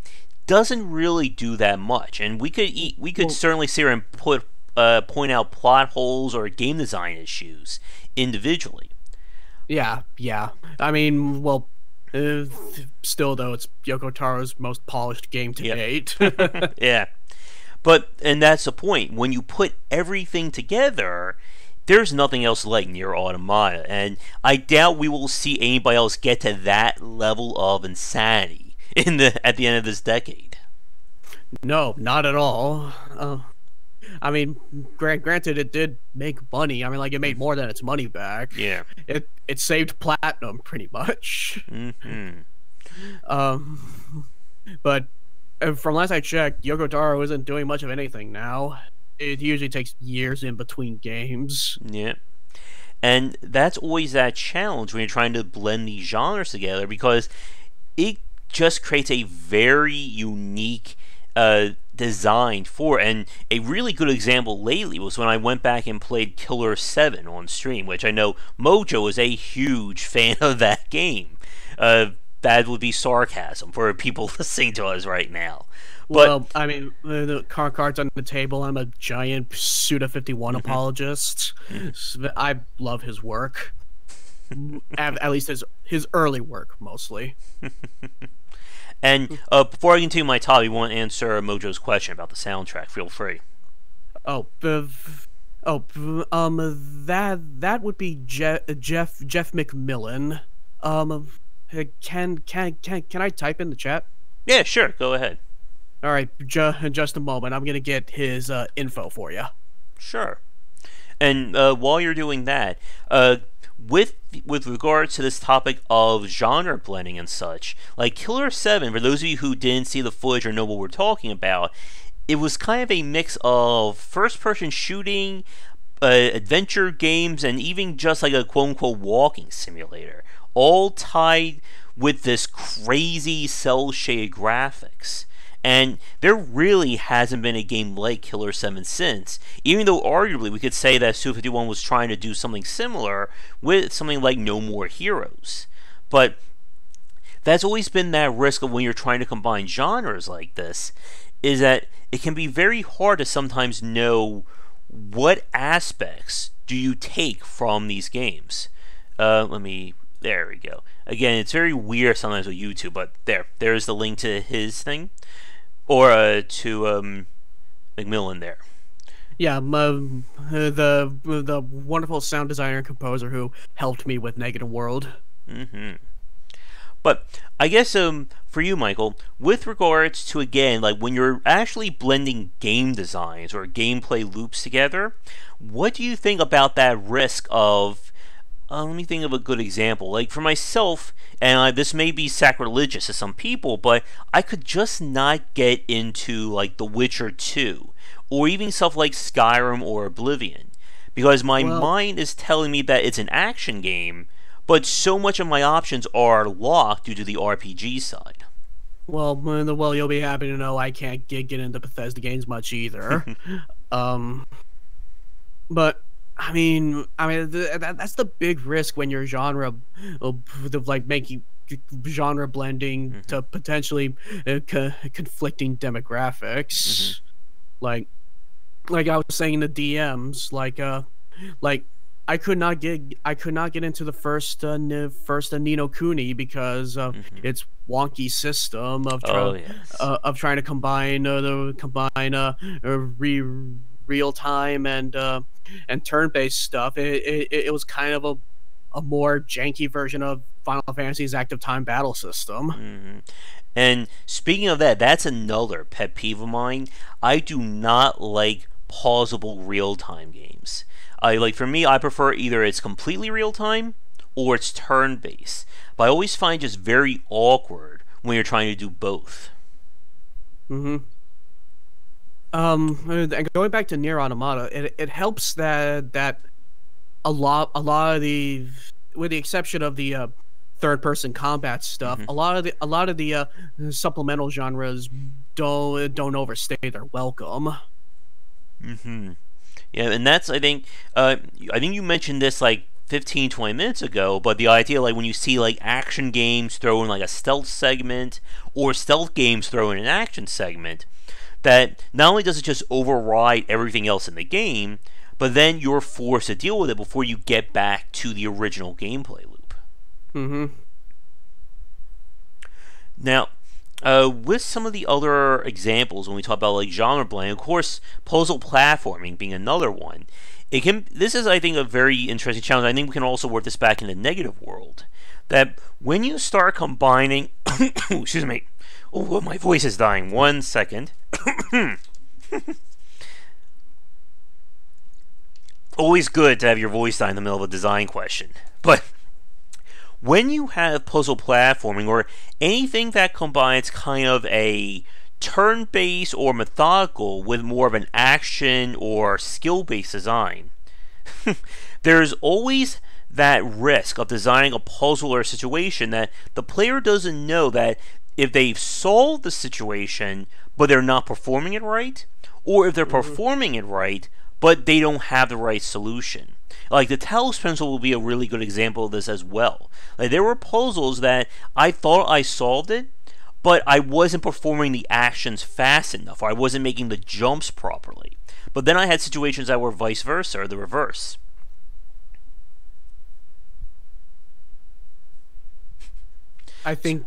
Speaker 1: doesn't really do that much, and we could certainly sit here and point out plot holes or game design issues individually.
Speaker 2: Yeah. I mean, well, still though, it's Yoko Taro's most polished game to date.
Speaker 1: Yeah, and that's the point. When you put everything together, there's nothing else like Nier Automata, and I doubt we will see anybody else get to that level of insanity at the end of this decade.
Speaker 2: No, not at all. I mean, granted, it did make money. I mean, like, it made more than its money back.
Speaker 1: Yeah.
Speaker 2: It saved platinum, pretty much. But from last I checked, Yoko Taro isn't doing much of anything now. It usually takes years in between games.
Speaker 1: Yeah. And that's always that challenge when you're trying to blend these genres together, because it just creates a very unique design for it. And a really good example lately was when I went back and played Killer 7 on stream, which I know Mojo is a huge fan of that game. That would be sarcasm for people listening to us right now. But,
Speaker 2: well, I mean, the cards on the table, I'm a giant Suda51 apologist. I love his work. At least his early work, mostly.
Speaker 1: And before I continue my topic, you want to answer Mojo's question about the soundtrack, feel free.
Speaker 2: That would be Jeff McMillan. Can I type in the chat?
Speaker 1: Yeah, sure. Go ahead.
Speaker 2: All right, just a moment. I'm gonna get his info for you.
Speaker 1: Sure. And while you're doing that, with regards to this topic of genre blending and such, like Killer 7, for those of you who didn't see the footage or know what we're talking about, it was kind of a mix of first-person shooting, adventure games, and even just like a quote-unquote walking simulator, all tied with this crazy cel-shaded graphics. And there really hasn't been a game like Killer 7 since, even though arguably we could say that Suda51 was trying to do something similar with something like No More Heroes. But that's always been that risk of when you're trying to combine genres like this, is that it can be very hard to sometimes know what aspects do you take from these games. There we go. Again, it's very weird sometimes with YouTube, but there's the link to his thing. Or to McMillan there.
Speaker 2: Yeah, the wonderful sound designer and composer who helped me with Negative World.
Speaker 1: But I guess for you, Michael, with regards to, again, like when you're actually blending game designs or gameplay loops together, what do you think about that risk of let me think of a good example. Like for myself, and this may be sacrilegious to some people, but I could just not get into like The Witcher 2, or even stuff like Skyrim or Oblivion, because my mind is telling me that it's an action game, but so much of my options are locked due to the RPG side.
Speaker 2: Well, you'll be happy to know I can't get into Bethesda games much either. Um, but that's the big risk when you're genre, of like making genre blending
Speaker 1: Mm-hmm.
Speaker 2: to potentially conflicting demographics. Like like I was saying, the DMs, like I could not get into the first Ni no Kuni because of
Speaker 1: Mm-hmm.
Speaker 2: its wonky system
Speaker 1: Oh yes.
Speaker 2: of trying to combine real time and turn based stuff. It was kind of a more janky version of Final Fantasy's active time battle system.
Speaker 1: Mm-hmm. And speaking of that, that's another pet peeve of mine. I do not like pausable real time games. I like for me, I prefer either it's completely real time or it's turn based. But I always find just very awkward when you're trying to do both.
Speaker 2: Mm-hmm. And going back to Nier Automata, it helps that a lot of the, with the exception of the third person combat stuff,
Speaker 1: Mm-hmm.
Speaker 2: a lot of the supplemental genres don't overstay their welcome.
Speaker 1: Mm-hmm. Yeah, and that's I think you mentioned this like 15, 20 minutes ago, but the idea like when you see like action games throw in like a stealth segment or stealth games throw in an action segment, that not only does it just override everything else in the game, but then you're forced to deal with it before you get back to the original gameplay loop.
Speaker 2: Mm-hmm.
Speaker 1: Now, with some of the other examples when we talk about like genre blending, of course, puzzle platforming being another one. It can. This is, I think, a very interesting challenge. I think we can also work this back in the negative world. That when you start combining, excuse me, oh, my voice is dying. 1 second. Always good to have your voice die in the middle of a design question, but when you have puzzle platforming or anything that combines kind of a turn based or methodical with more of an action or skill based design, there's always that risk of designing a puzzle or a situation that the player doesn't know that if they've solved the situation but they're not performing it right, or if they're
Speaker 2: Mm-hmm.
Speaker 1: performing it right but they don't have the right solution. Like the Talos Pencil will be a really good example of this as well. Like there were puzzles that I thought I solved it, but I wasn't performing the actions fast enough, or I wasn't making the jumps properly. But then I had situations that were vice versa, or the reverse.
Speaker 2: I think.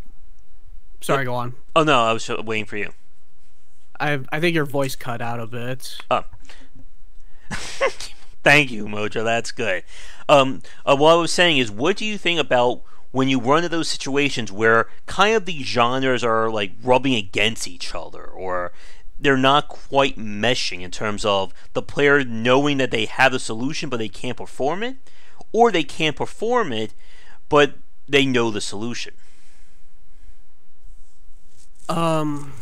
Speaker 2: Sorry, go on.
Speaker 1: Oh no, I was waiting for you.
Speaker 2: I think your voice cut out a bit.
Speaker 1: Oh, thank you, Mojo. That's good. What I was saying is, what do you think about when you run into those situations where kind of the genres are like rubbing against each other, or they're not quite meshing in terms of the player knowing that they have the solution but they can't perform it, or they can't perform it but they know the solution?
Speaker 2: Um,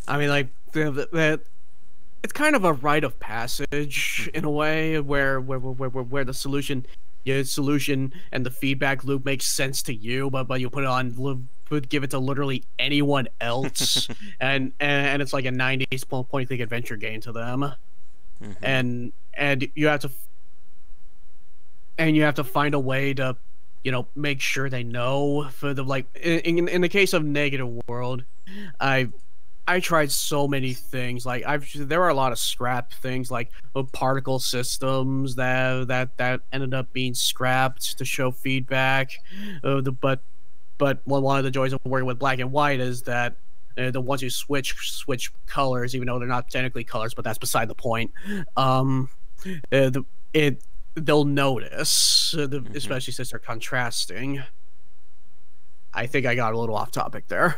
Speaker 2: I mean, like it's kind of a rite of passage in a way where the solution, your solution and the feedback loop makes sense to you, but you put it on, would give it to literally anyone else, and it's like a 90s point and click adventure game to them,
Speaker 1: Mm-hmm.
Speaker 2: and you have to find a way to, make sure they know for the, like, in the case of negative world, I I tried so many things. Like there are a lot of scrap things, like particle systems that ended up being scrapped to show feedback. But one of the joys of working with black and white is that the ones you switch colors, even though they're not technically colors, but that's beside the point. Um, it they'll notice,
Speaker 1: Mm-hmm.
Speaker 2: especially since they're contrasting. I think I got a little off topic there.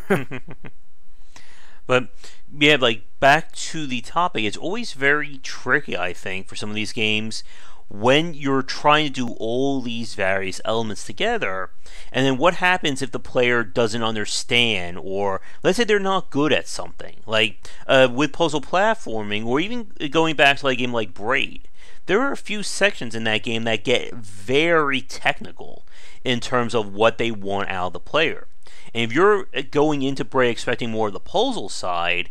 Speaker 1: But yeah, like back to the topic, it's always very tricky, I think, for some of these games when you're trying to do all these various elements together, and then what happens if the player doesn't understand, or let's say they're not good at something, like with puzzle platforming, or even going back to like a game like Braid. There are a few sections in that game that get very technical in terms of what they want out of the player. And if you're going into Bray expecting more of the puzzle side,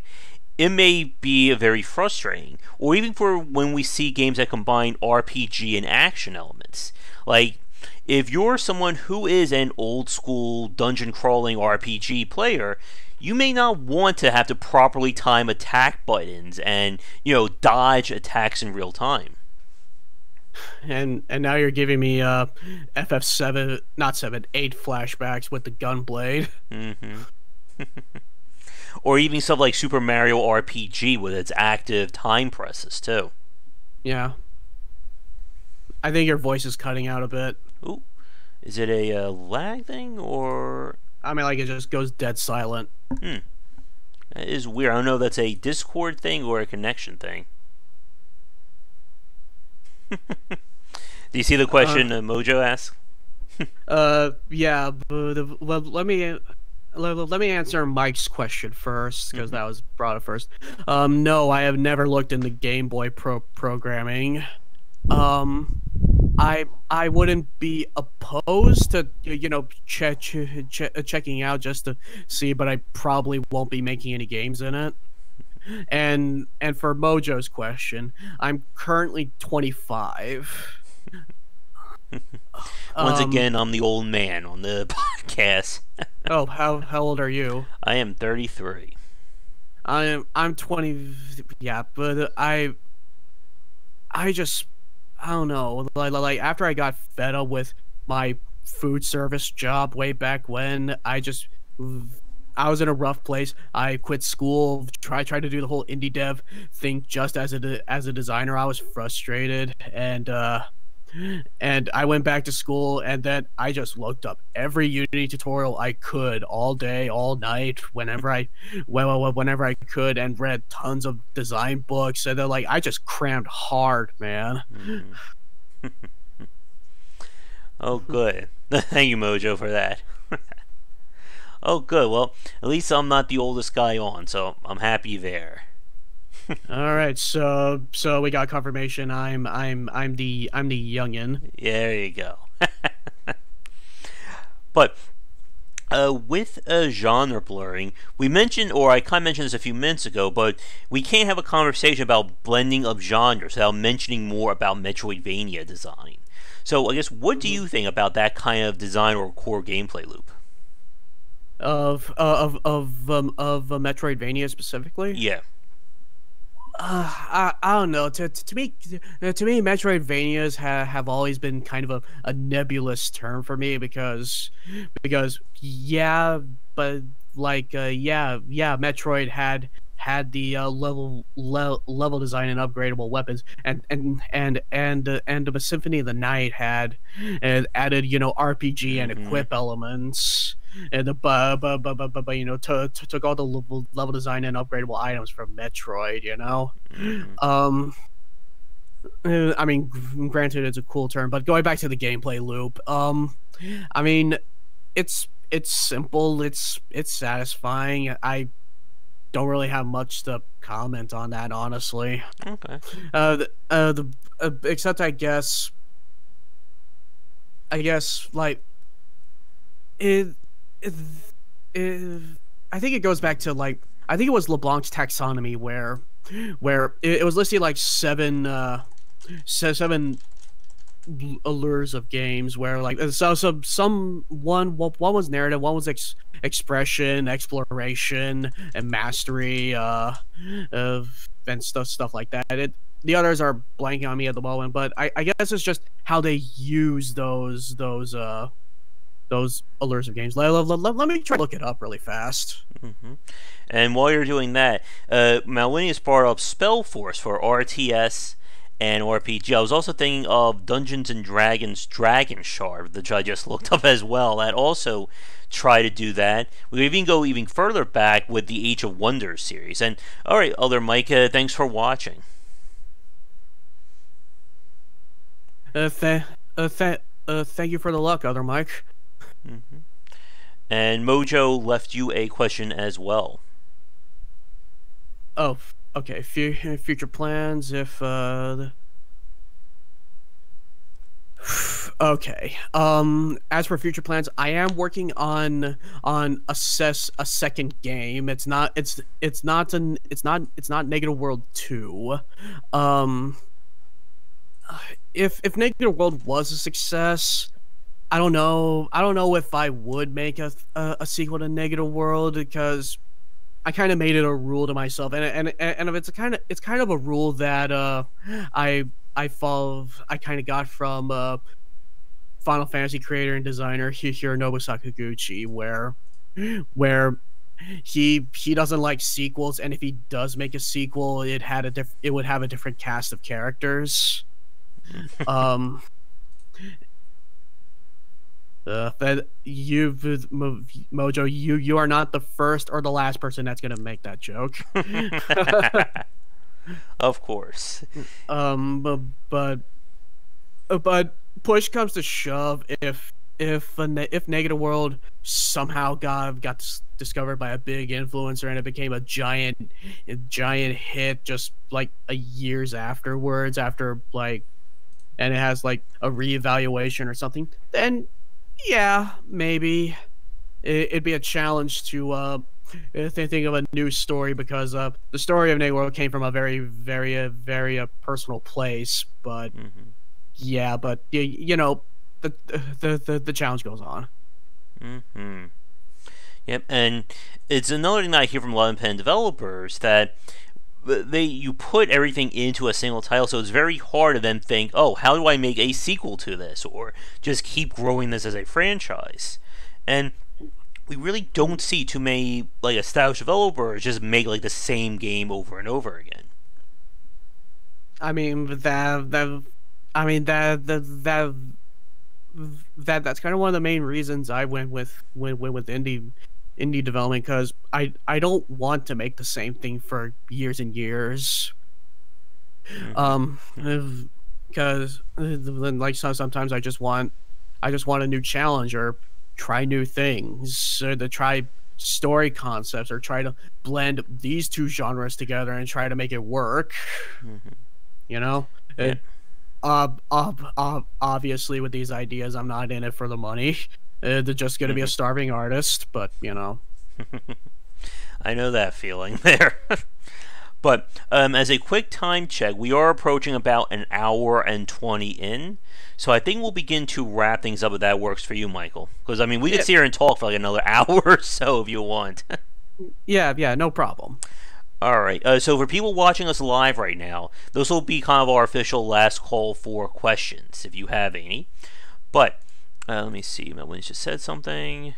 Speaker 1: it may be very frustrating, or even for when we see games that combine RPG and action elements. Like, if you're someone who is an old school dungeon crawling RPG player, you may not want to have to properly time attack buttons and, dodge attacks in real time.
Speaker 2: And now you're giving me FF7, not 7, 8 flashbacks with the gunblade.
Speaker 1: Mm-hmm. Or even stuff like Super Mario RPG with its active time presses, too.
Speaker 2: Yeah. I think your voice is cutting out a bit.
Speaker 1: Ooh. Is it a lag thing, or...
Speaker 2: I mean, like, it just goes dead silent.
Speaker 1: That is weird. I don't know if that's a Discord thing or a connection thing. Do you see the question Mojo asked?
Speaker 2: Yeah, but well, let me answer Mike's question first, because that was brought up first. No, I have never looked into Game Boy programming. I wouldn't be opposed to checking out just to see, but I probably won't be making any games in it. And for Mojo's question, I'm currently 25.
Speaker 1: Once again, I'm the old man on the podcast.
Speaker 2: Oh, how old are you?
Speaker 1: I am 33.
Speaker 2: I'm 20. Yeah, but I don't know. Like after I got fed up with my food service job way back when, I was in a rough place. I quit school, tried to do the whole indie dev thing just as a designer. I was frustrated, and I went back to school, and then I just looked up every Unity tutorial I could all day, all night, whenever I could, and read tons of design books. And then, like, I just crammed hard, man.
Speaker 1: Oh, good. Thank you, Mojo, for that. Oh, good. Well, at least I'm not the oldest guy on, so I'm happy there.
Speaker 2: All right, so we got confirmation. I'm the youngin.
Speaker 1: There you go. But with genre blurring, we mentioned, or I kind of mentioned this a few minutes ago, but we can't have a conversation about blending of genres without mentioning more about Metroidvania design. So I guess, what do you think about that kind of design or core gameplay loop?
Speaker 2: Of Metroidvania specifically?
Speaker 1: Yeah.
Speaker 2: I don't know. To me, Metroidvanias have always been kind of a nebulous term for me because yeah, but like Metroid had the level design and upgradable weapons, and the Symphony of the Night had added RPG and equip elements. And took all the level design and upgradable items from Metroid, I mean, granted, it's a cool term, but going back to the gameplay loop, I mean, it's simple, it's satisfying. I don't really have much to comment on that, honestly.
Speaker 1: Okay.
Speaker 2: Except I guess like I think it goes back to I think it was LeBlanc's taxonomy where it was listed like seven allures of games, where like one was narrative, one was expression, exploration, and mastery, and stuff like that. The others are blanking on me at the moment, but I guess it's just how they use those allures of games. Let me try to look it up really fast.
Speaker 1: And while you're doing that, Malwinius brought up Spellforce for RTS and RPG. I was also thinking of Dungeons and Dragons Dragon Shard, which I just looked up as well. That also try to do that. We even go even further back with the Age of Wonders series. And alright, other Mike, thanks for watching.
Speaker 2: Thank you for the luck, other Mike.
Speaker 1: And Mojo left you a question as well.
Speaker 2: Oh, okay. Future plans, if Okay. As for future plans, I am working on assess a second game. It's not Negative World 2. Um, if Negative World was a success, I don't know. I don't know if I would make a sequel to Negative World because I kind of made it a rule to myself, and if it's kind of a rule that I I kind of got from Final Fantasy creator and designer Hironobu Sakaguchi, where he doesn't like sequels, and if he does make a sequel, it would have a different cast of characters. Um, that Mojo, you are not the first or the last person that's gonna make that joke.
Speaker 1: Of course.
Speaker 2: But but push comes to shove, if Negative World somehow got discovered by a big influencer and it became a giant hit just like a years afterwards, after like, and it has like a reevaluation or something, then yeah, maybe it'd be a challenge to think of a new story, because the story of Negative World came from a very personal place, but
Speaker 1: Mm-hmm.
Speaker 2: yeah, but you know, the challenge goes on.
Speaker 1: Mm-hmm. Yep, and it's another thing that I hear from a lot of independent developers, that you put everything into a single title, so it's very hard to then think, oh, how do I make a sequel to this, or just keep growing this as a franchise? And we really don't see too many like established developers just make like the same game over and over again.
Speaker 2: I mean I mean that's kind of one of the main reasons I went with indie development, because I don't want to make the same thing for years and years.
Speaker 1: Mm-hmm.
Speaker 2: Because like, sometimes I just want a new challenge, or try new things, or to try story concepts, or try to blend these two genres together and try to make it work.
Speaker 1: Mm-hmm.
Speaker 2: You know,
Speaker 1: Yeah.
Speaker 2: obviously with these ideas, I'm not in it for the money. They're just going to be a
Speaker 1: Mm-hmm.
Speaker 2: starving artist, but you know.
Speaker 1: I know that feeling there. But as a quick time check, we are approaching about an hour and 20 in. So I think we'll begin to wrap things up if that works for you, Michael. Because, I mean, we could
Speaker 2: Yeah,
Speaker 1: sit here and talk for like another hour or so if you want.
Speaker 2: yeah, no problem.
Speaker 1: Alright, so for people watching us live right now, this will be kind of our official last call for questions, if you have any. But, let me see, Melvin's just said something.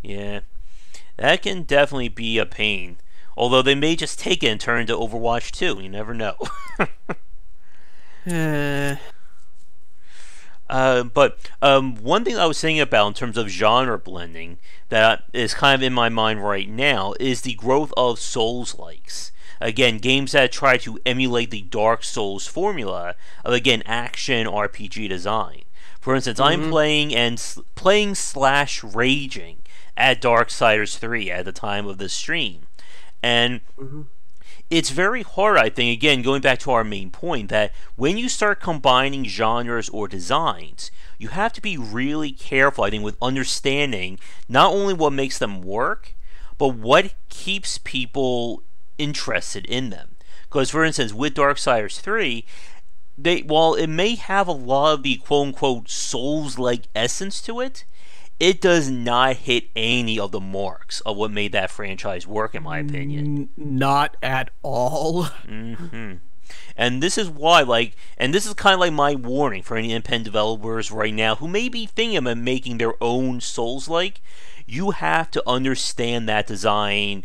Speaker 1: Yeah, that can definitely be a pain. Although they may just take it and turn into Overwatch 2, you never know.
Speaker 2: Uh,
Speaker 1: But one thing I was thinking about in terms of genre blending that is kind of in my mind right now is the growth of Souls-likes. Again, games that try to emulate the Dark Souls formula of, again, action RPG design. For instance, I'm
Speaker 2: mm-hmm.
Speaker 1: playing slash raging at Darksiders 3 at the time of this stream. And
Speaker 2: Mm-hmm.
Speaker 1: it's very hard, I think, again, going back to our main point, that when you start combining genres or designs, you have to be really careful, I think, with understanding not only what makes them work, but what keeps people interested in them. Because, for instance, with Darksiders 3, while it may have a lot of the quote-unquote Souls-like essence to it, it does not hit any of the marks of what made that franchise work, in my opinion.
Speaker 2: Not at all.
Speaker 1: Hmm. And this is why, and this is kind of like my warning for any independent developers right now who may be thinking about making their own Souls-like. You have to understand that design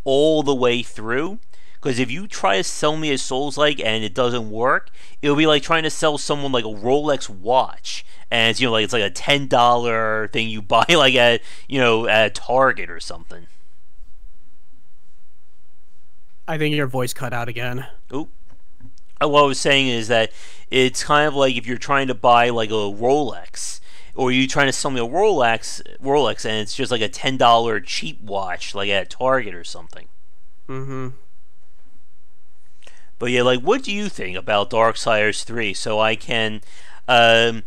Speaker 1: all the way through. Because if you try to sell me a Souls-like and it doesn't work, it'll be like trying to sell someone like a Rolex watch, and it's, it's like a $10 thing you buy like at Target or something.
Speaker 2: I think your voice cut out again.
Speaker 1: Oop. What I was saying is that it's kind of like if you're trying to buy like a Rolex, or you're trying to sell me a Rolex, and it's just like a $10 cheap watch, like at Target or something.
Speaker 2: Mm-hmm.
Speaker 1: But yeah, like, what do you think about Darksiders 3? So I can um,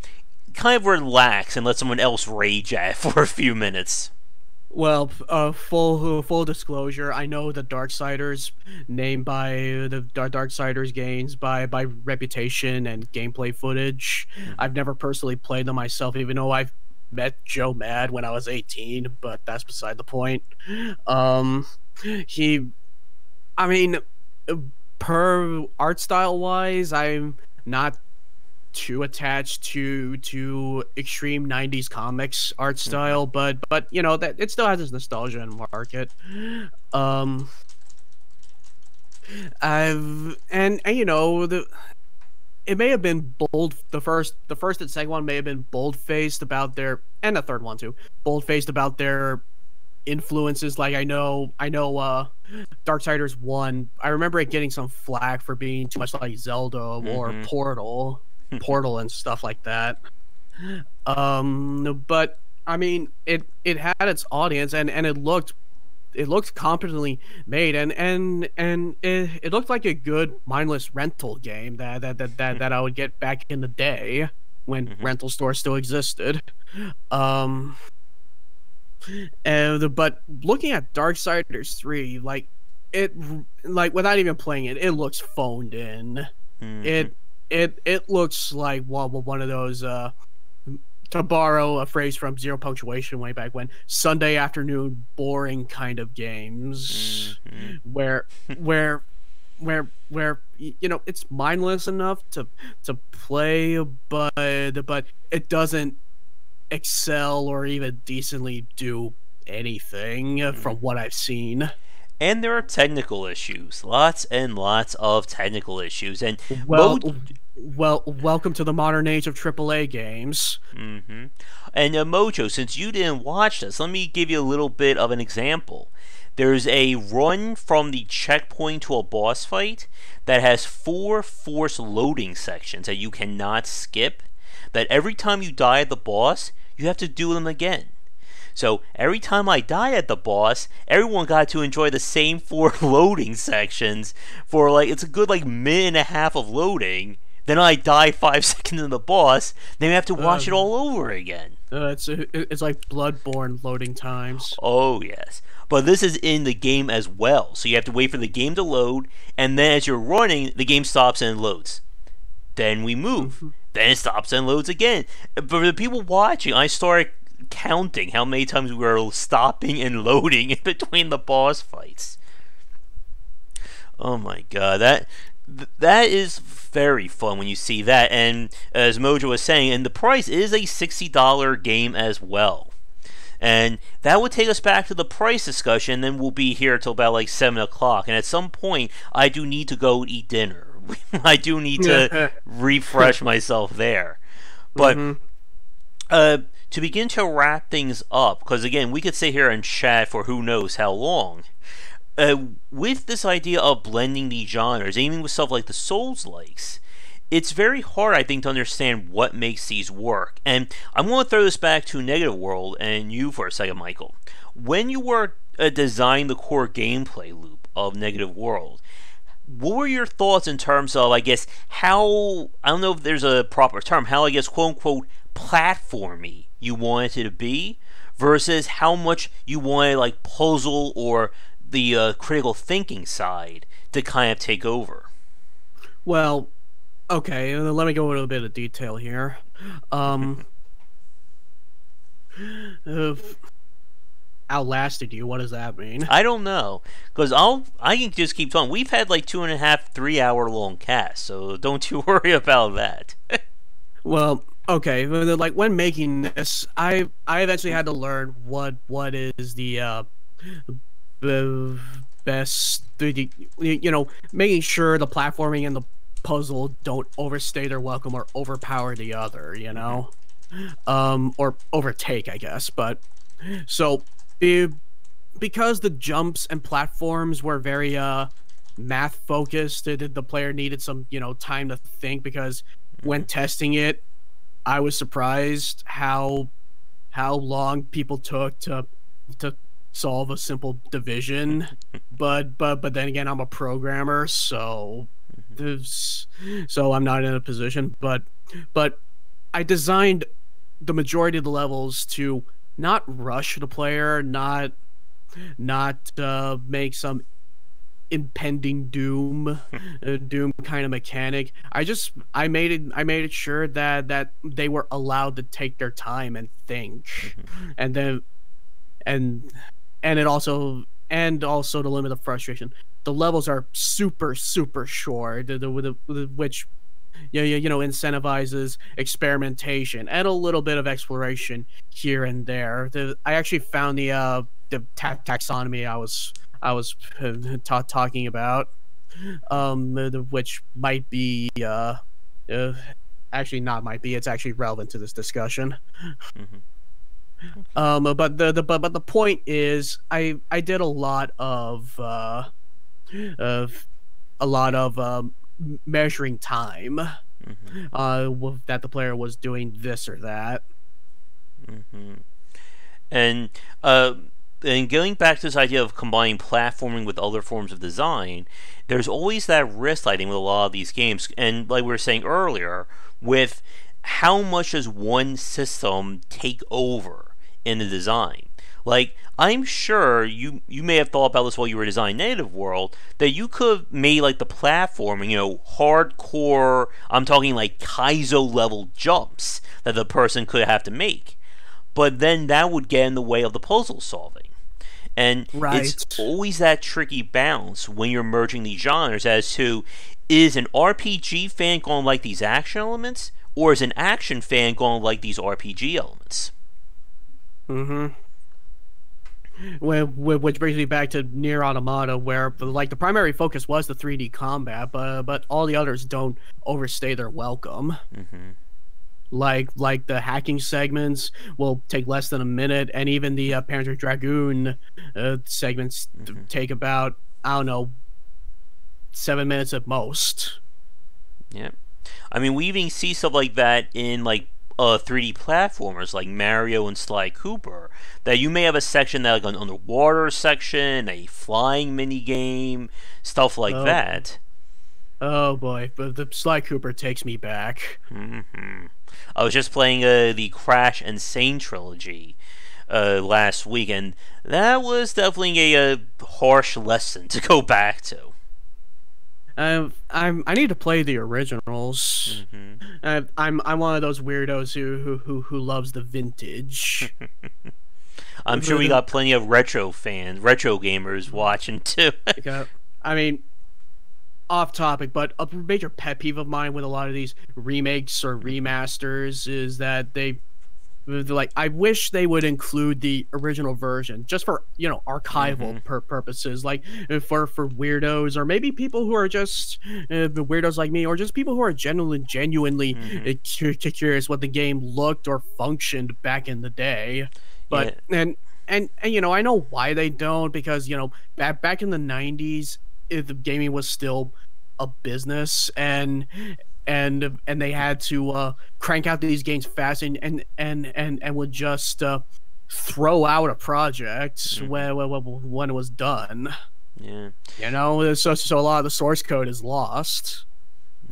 Speaker 1: kind of relax and let someone else rage at for a few minutes.
Speaker 2: Well, full disclosure, I know the Darksiders named by the Darksiders games by reputation and gameplay footage. I've never personally played them myself, even though I've met Joe Mad when I was 18, but that's beside the point. Um, he, I mean, per art style wise, I'm not too attached to extreme 90s comics art style, but you know that it still has its nostalgia and market. um and you know, it may have been bold, the first and second one may have been bold faced about their, and the third one too, bold faced about their influences. Like I know Darksiders 1, I remember it getting some flack for being too much like Zelda or Portal and stuff like that. But I mean, it had its audience, and it looked competently made, and it looked like a good mindless rental game that I would get back in the day when rental stores still existed. Um, but looking at Darksiders 3, it like without even playing it, it looks phoned in. It it looks like one of those, to borrow a phrase from Zero Punctuation way back when, Sunday afternoon boring kind of games, where where you know, it's mindless enough to play, but it doesn't excel or even decently do anything from what I've seen.
Speaker 1: And there are technical issues, lots and lots of technical issues, and
Speaker 2: Well, welcome to the modern age of AAA games.
Speaker 1: And Mojo, since you didn't watch this, let me give you a little bit of an example. There's a run from the checkpoint to a boss fight that has 4 forced loading sections that you cannot skip, that every time you die at the boss, you have to do them again. So every time I die at the boss, everyone got to enjoy the same 4 loading sections for like, it's a good like minute and a half of loading. Then I die 5 seconds in the boss. Then we have to watch it all over again.
Speaker 2: It's like Bloodborne loading times.
Speaker 1: Oh yes, but this is in the game as well. So you have to wait for the game to load, and then as you're running, the game stops and loads. Then we move. Then it stops and loads again. But for the people watching, I started counting how many times we were stopping and loading in between the boss fights. Oh my god, that is very fun when you see that. And as Mojo was saying, and the price is a $60 game as well. And that would take us back to the price discussion, then we'll be here till about like 7 o'clock. And at some point, I do need to go eat dinner. I do need to refresh myself there. But to begin to wrap things up, because again, we could sit here and chat for who knows how long. With this idea of blending these genres, aiming with stuff like the Souls-likes, it's very hard, I think, to understand what makes these work. And I'm going to throw this back to Negative World and you for a second, Michael. When you were designing the core gameplay loop of Negative World, what were your thoughts in terms of, I guess, how, I don't know if there's a proper term, how, I guess, quote-unquote, platformy you wanted it to be, versus how much you wanted, like, puzzle or the critical thinking side to kind of take over?
Speaker 2: Well, okay, let me go into a bit of detail here. Outlasted you, what does that mean?
Speaker 1: I don't know, because I can just keep talking. We've had like 2.5, 3 hour long casts, so don't you worry about that.
Speaker 2: Well, okay, like when making this, I eventually had to learn what is the best, you know, making sure the platforming and the puzzle don't overstay their welcome or overpower the other, you know, or overtake, I guess. But so because the jumps and platforms were very math focused, the player needed some, you know, time to think, because when testing it, I was surprised how long people took to solve a simple division. but then again, I'm a programmer, so I'm not in a position. But I designed the majority of the levels to not rush the player, not make some impending doom kind of mechanic. I made it sure that they were allowed to take their time and think, and then and and it also and also to limit the frustration. The levels are super short, which incentivizes experimentation and a little bit of exploration here and there. I actually found the taxonomy I was talking about, which might be uh, actually not might be. It's actually relevant to this discussion. But the point is, I did a lot of a lot of measuring time, that the player was doing this or that.
Speaker 1: And uh, and going back to this idea of combining platforming with other forms of design, there's always that risk, I think, with a lot of these games. And like we were saying earlier, with how much does one system take over in the design? Like, I'm sure you may have thought about this while you were designing Native World, that you could have made like the platforming, hardcore, I'm talking like Kaizo level jumps that the person could have to make. But then that would get in the way of the puzzle solving. And
Speaker 2: Right.
Speaker 1: it's always that tricky balance when you're merging these genres as to, is an RPG fan going to like these action elements, or is an action fan going to like these RPG elements?
Speaker 2: Mm-hmm. Which brings me back to Nier Automata, where like the primary focus was the 3D combat, but all the others don't overstay their welcome. Like the hacking segments will take less than a minute, and even the Panzer Dragoon segments take about, I don't know, 7 minutes at most.
Speaker 1: Yeah. I mean, we even see stuff like that in like 3D platformers like Mario and Sly Cooper. That you may have a section that, like an underwater section, a flying mini game, stuff like
Speaker 2: Oh,
Speaker 1: that.
Speaker 2: oh boy, but the Sly Cooper takes me back.
Speaker 1: I was just playing the Crash and Sane trilogy last week, and that was definitely a harsh lesson to go back to.
Speaker 2: I need to play the originals. I'm one of those weirdos who loves the vintage.
Speaker 1: I'm sure we got plenty of retro fans, retro gamers watching too.
Speaker 2: I mean, off topic, but a major pet peeve of mine with a lot of these remakes or remasters is that like, I wish they would include the original version just for archival purposes, like for weirdos, or maybe people who are just weirdos like me, or just people who are genuinely curious what the game looked or functioned back in the day. But and I know why they don't, because back in the 90s, the gaming was still a business, and they had to crank out these games fast, and would just throw out a project when it was done. So a lot of the source code is lost.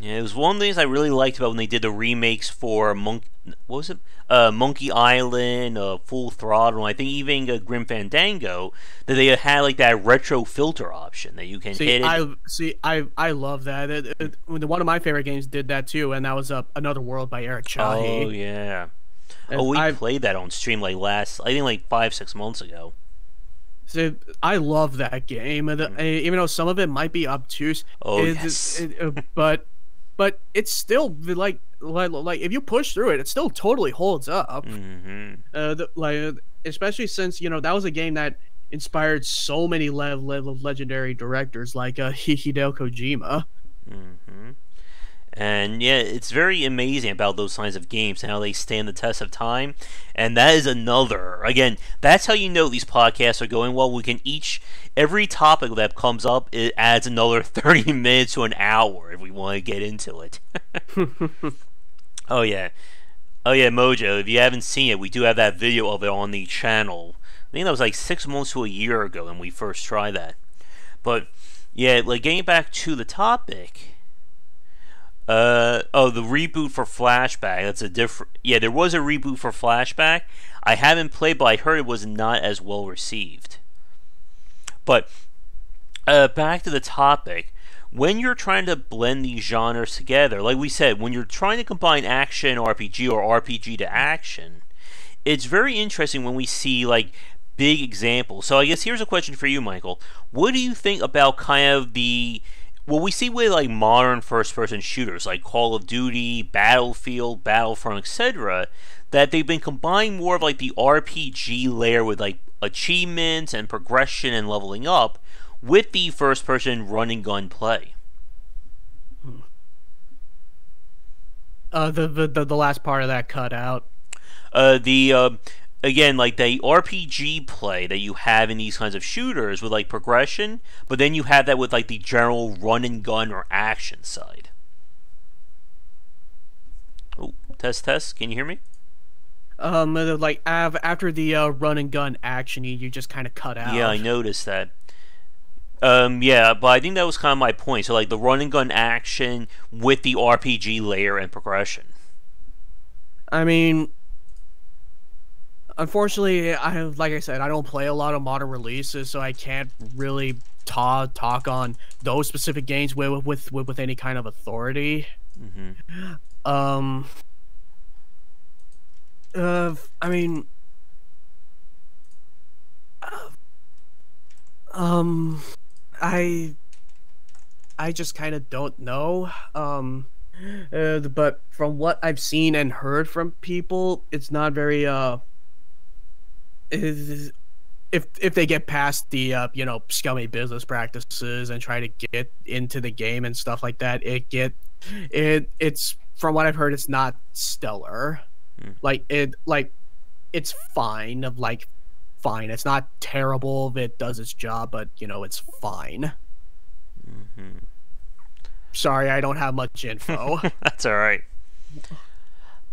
Speaker 1: Yeah, it was one of the things I really liked about when they did the remakes for what was it? Monkey Island, Full Throttle, and I think even Grim Fandango, that they had like that retro filter option that you can hit it.
Speaker 2: I love that. One of my favorite games did that too, and that was Another World by Eric Chahi.
Speaker 1: Oh yeah.
Speaker 2: And
Speaker 1: We played that on stream like I think like 5-6 months ago.
Speaker 2: So I love that game, even though some of it might be obtuse.
Speaker 1: Oh yes.
Speaker 2: But it's still like if you push through it, it still totally holds up. Especially since that was a game that inspired so many legendary directors like Hideo Kojima.
Speaker 1: And yeah, it's very amazing about those kinds of games and how they stand the test of time. And that is another, again, that's how you know these podcasts are going well. We can every topic that comes up, it adds another 30 minutes to an hour if we want to get into it. Oh yeah. Oh yeah, Mojo, if you haven't seen it, we do have that video of it on the channel. I think that was like 6 months to a year ago when we first tried that. But yeah, like getting back to the topic, Oh, the reboot for Flashback. That's a different. Yeah, there was a reboot for Flashback. I haven't played, but I heard it was not as well received. But back to the topic. When you're trying to blend these genres together, like we said, when you're trying to combine action RPG or RPG to action, it's very interesting when we see like big examples. So I guess here's a question for you, Michael. What do you think about kind of the what we see with like modern first-person shooters like Call of Duty, Battlefield, Battlefront, etc., that they've been combining more of like the RPG layer with like achievements and progression and leveling up with the first-person run and gun play?
Speaker 2: The last part of that cut out.
Speaker 1: The again, like the RPG play that you have in these kinds of shooters with like progression, but then you have that with like the general run and gun or action side. Oh, test. Can you hear me?
Speaker 2: Like after the run and gun action, you just kind of cut out.
Speaker 1: Yeah, I noticed that. Yeah, but I think that was kind of my point. So like the run and gun action with the RPG layer and progression.
Speaker 2: I mean, unfortunately, like I said, I don't play a lot of modern releases, so I can't really talk on those specific games with any kind of authority.
Speaker 1: Mm-hmm.
Speaker 2: I mean, I just kind of don't know. But from what I've seen and heard from people, it's not very if they get past the scummy business practices and try to get into the game and stuff like that, it's from what I've heard, it's not stellar. It's fine. Fine. It's not terrible. It does its job, but it's fine.
Speaker 1: Mm-hmm.
Speaker 2: Sorry, I don't have much info.
Speaker 1: That's all right.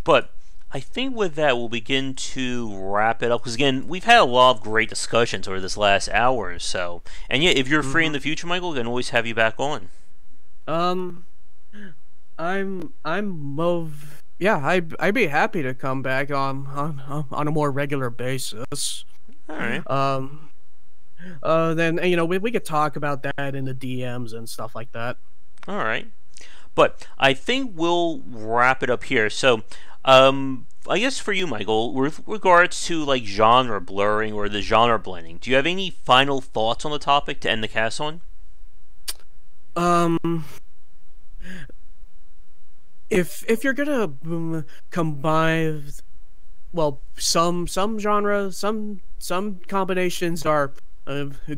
Speaker 1: But I think with that, we'll begin to wrap it up. Because again, we've had a lot of great discussions over this last hour or so. And yeah, if you're free in the future, Michael, we can always have you back on.
Speaker 2: I'd be happy to come back on a more regular basis.
Speaker 1: All right.
Speaker 2: Then we could talk about that in the DMs and stuff like that.
Speaker 1: All right. But I think we'll wrap it up here. So, I guess for you, Michael, with regards to like genre blurring or the genre blending, do you have any final thoughts on the topic to end the cast on?
Speaker 2: If you're gonna combine, well, some genres, some combinations are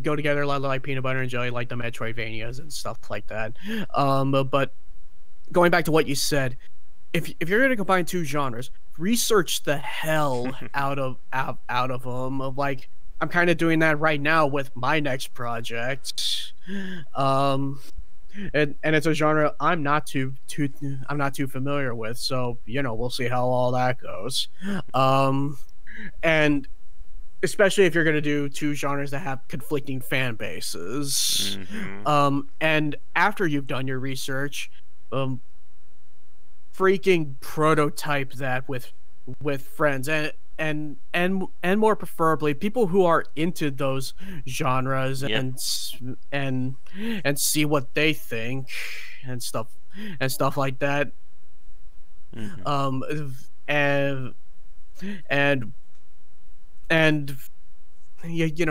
Speaker 2: go together like peanut butter and jelly, like the Metroidvanias and stuff like that. But going back to what you said, if you're gonna combine two genres, research the hell out of them. Like I'm kind of doing that right now with my next project. And it's a genre I'm not too familiar with, so we'll see how all that goes. And especially if you're going to do two genres that have conflicting fan bases.
Speaker 1: Mm-hmm.
Speaker 2: And after you've done your research, freaking prototype that with friends and more preferably people who are into those genres, and see what they think and stuff like that.
Speaker 1: Mm-hmm.
Speaker 2: And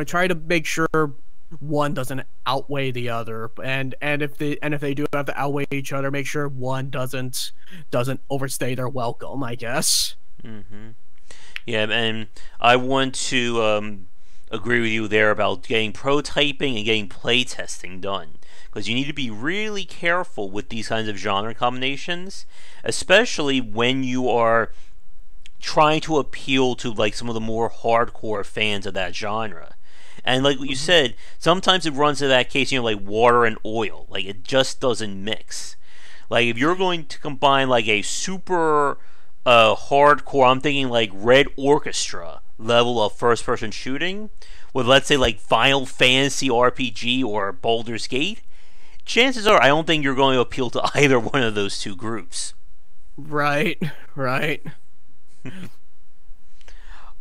Speaker 2: try to make sure one doesn't outweigh the other, and if they do have to outweigh each other, make sure one doesn't overstay their welcome, I guess.
Speaker 1: Mm-hmm. Yeah, and I want to agree with you there about getting prototyping and getting playtesting done, because you need to be really careful with these kinds of genre combinations, especially when you are trying to appeal to like some of the more hardcore fans of that genre. And like what you said, sometimes it runs to that case, like water and oil. Like it just doesn't mix. Like if you're going to combine like a super hardcore, I'm thinking like Red Orchestra level of first-person shooting with, let's say, like Final Fantasy RPG or Baldur's Gate, chances are I don't think you're going to appeal to either one of those two groups.
Speaker 2: Right, right.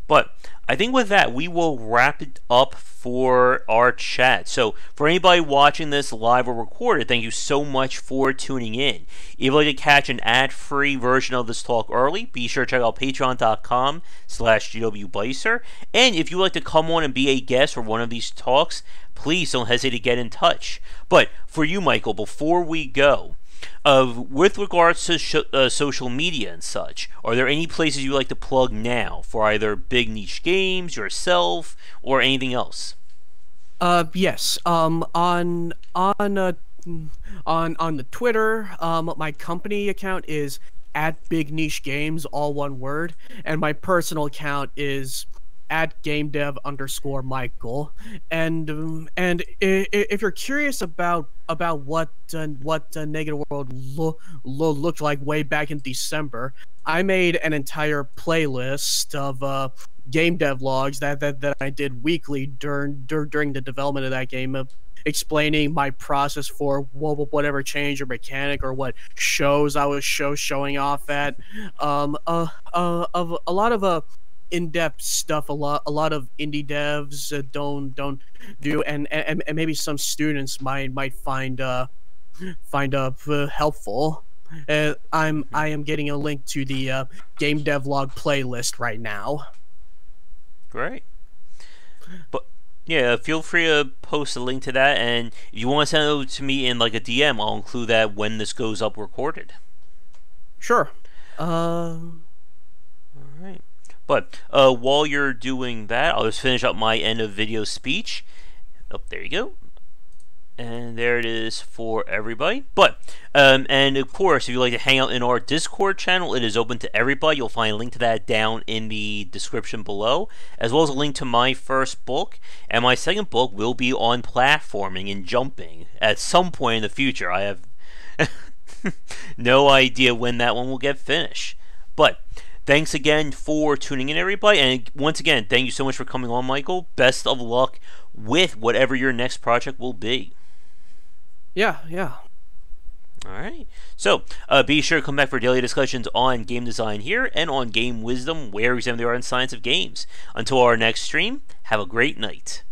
Speaker 1: But I think with that, we will wrap it up for our chat. So, for anybody watching this live or recorded, thank you so much for tuning in. If you'd like to catch an ad-free version of this talk early, be sure to check out patreon.com/GWBycer. And if you'd like to come on and be a guest for one of these talks, please don't hesitate to get in touch. But for you, Michael, before we go, with regards to social media and such, are there any places you like to plug now for either Big Niche Games, yourself, or anything else?
Speaker 2: Yes. On the Twitter, my company account is at Big Niche Games, all one word, and my personal account is at GameDev_Michael. And if you're curious about what Negative World looked like way back in December, I made an entire playlist of game dev logs that I did weekly during the development of that game, explaining my process for whatever change or mechanic or what shows I was showing off at. Of a lot of in-depth stuff, a lot of indie devs don't do, and maybe some students might find helpful. I am getting a link to the game dev log playlist right now.
Speaker 1: Great. But yeah, feel free to post a link to that, and if you want to send it to me in like a DM, I'll include that when this goes up recorded.
Speaker 2: Sure.
Speaker 1: All right. But while you're doing that, I'll just finish up my end of video speech. Oh, there you go. And there it is for everybody. But, and of course, if you'd like to hang out in our Discord channel, it is open to everybody. You'll find a link to that down in the description below, as well as a link to my first book. And my second book will be on platforming and jumping at some point in the future. I have no idea when that one will get finished. But thanks again for tuning in, everybody. And once again, thank you so much for coming on, Michael. Best of luck with whatever your next project will be.
Speaker 2: Yeah.
Speaker 1: Alright, so be sure to come back for daily discussions on game design here and on game wisdom, where we examine the art and science of games. Until our next stream, have a great night.